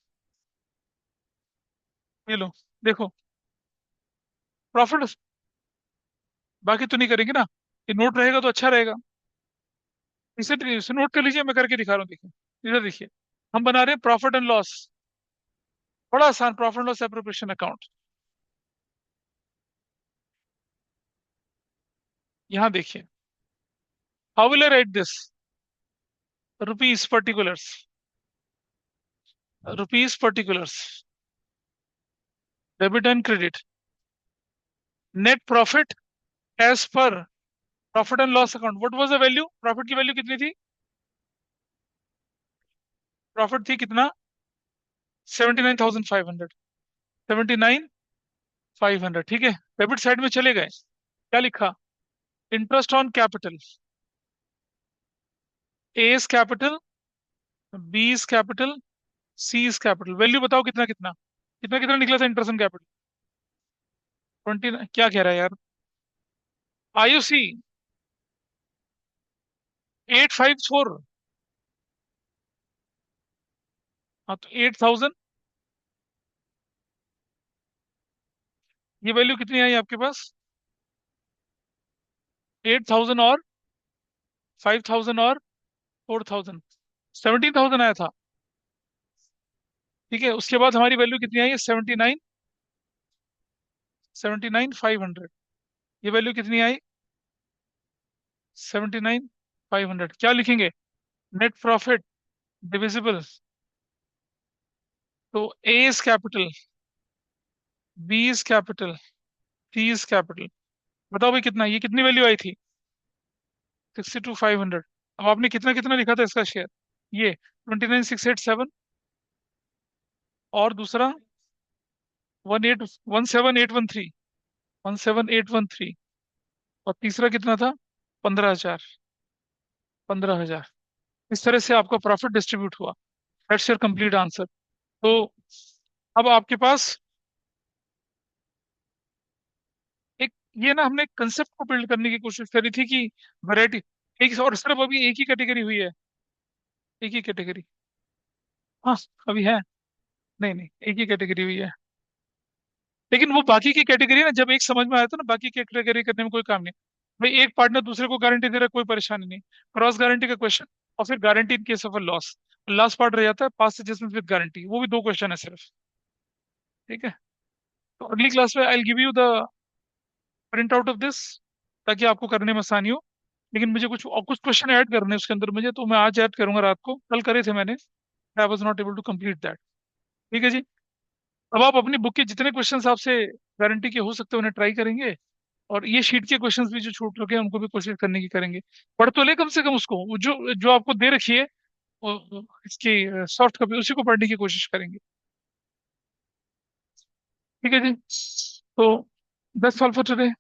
ये लो, देखो। प्रॉफिट, बाकी तो नहीं करेंगे ना। ये नोट रहेगा तो अच्छा रहेगा। इसे नोट कर लीजिए, मैं करके दिखा रहा हूँ, देखिए इधर देखिए। हम बना रहे हैं प्रॉफिट एंड लॉस। बड़ा आसान, प्रॉफिट लॉस एप्रोप्रिएशन अकाउंट। यहाँ देखिए। How will I write this, rupees particulars, rupees particulars, debit and credit, net profit as per profit and loss account. What was the value, profit की value कितनी थी। Profit थी कितना, 79,500। 79,500, ठीक है। Debit side में चले गए, क्या लिखा, interest on capital. A is capital, B is capital, C is capital. Value बताओ कितना कितना, कितना कितना निकला था इंटरेस्ट ऑन कैपिटल। 20, क्या कह रहा है यार। आईओसी 854। हाँ तो 8,000। ये वैल्यू कितनी आई आपके पास, 8,000 और 5,000 और 4,000, 17,000 आया था। ठीक है, उसके बाद हमारी वैल्यू कितनी आई है, 79, 79,500। ये वैल्यू कितनी आई, 79,500। क्या लिखेंगे, नेट प्रॉफिट डिविजिबल, तो A is capital, B is capital, C is capital. बताओ भाई कितना, ये कितनी वैल्यू आई थी, 62,500। अब आपने कितना कितना लिखा था इसका शेयर, ये 29,687, और दूसरा 17,813, 17,813, और तीसरा कितना था, 15,000, 15,000। इस तरह से आपका प्रॉफिट डिस्ट्रीब्यूट हुआ। That's your complete answer. तो अब आपके पास एक, ये ना हमने कंसेप्ट को बिल्ड करने की कोशिश करी थी कि वैरायटी, एक और सिर्फ अभी एक ही कैटेगरी हुई है, एक ही कैटेगरी। हाँ, अभी है। नहीं नहीं, एक ही कैटेगरी हुई है। लेकिन वो बाकी की कैटेगरी ना, जब एक समझ में आया था ना, बाकी की कैटेगरी करने में कोई काम नहीं। भाई एक पार्टनर दूसरे को गारंटी दे रहा है, कोई परेशानी नहीं। क्रॉस गारंटी का क्वेश्चन, और फिर guarantee in case of a loss. Last part रह जाता है पास्ट एडजस्टमेंट विद गारंटी, वो भी दो क्वेश्चन है सिर्फ। ठीक है। तो अगली क्लास में I give you the print out of this, ताकि आपको करने में आसानी हो। लेकिन मुझे कुछ और कुछ क्वेश्चन ऐड करने हैं उसके अंदर मुझे, तो मैं आज ऐड करूंगा, रात को कल करे थे मैंने। I was not able to complete that. ठीक है जी। अब आप अपनी बुक के जितने क्वेश्चन आपसे गारंटी के हो सकते हैं उन्हें ट्राई करेंगे, और ये शीट के क्वेश्चंस भी जो छूट चुके हैं उनको भी कोशिश करने की करेंगे। पढ़ तो ले कम से कम उसको, वो जो जो आपको दे रखी है इसकी सॉफ्ट कॉपी, उसी को पढ़ने की कोशिश करेंगे। ठीक है जी। तो दैट्स ऑल फॉर टुडे।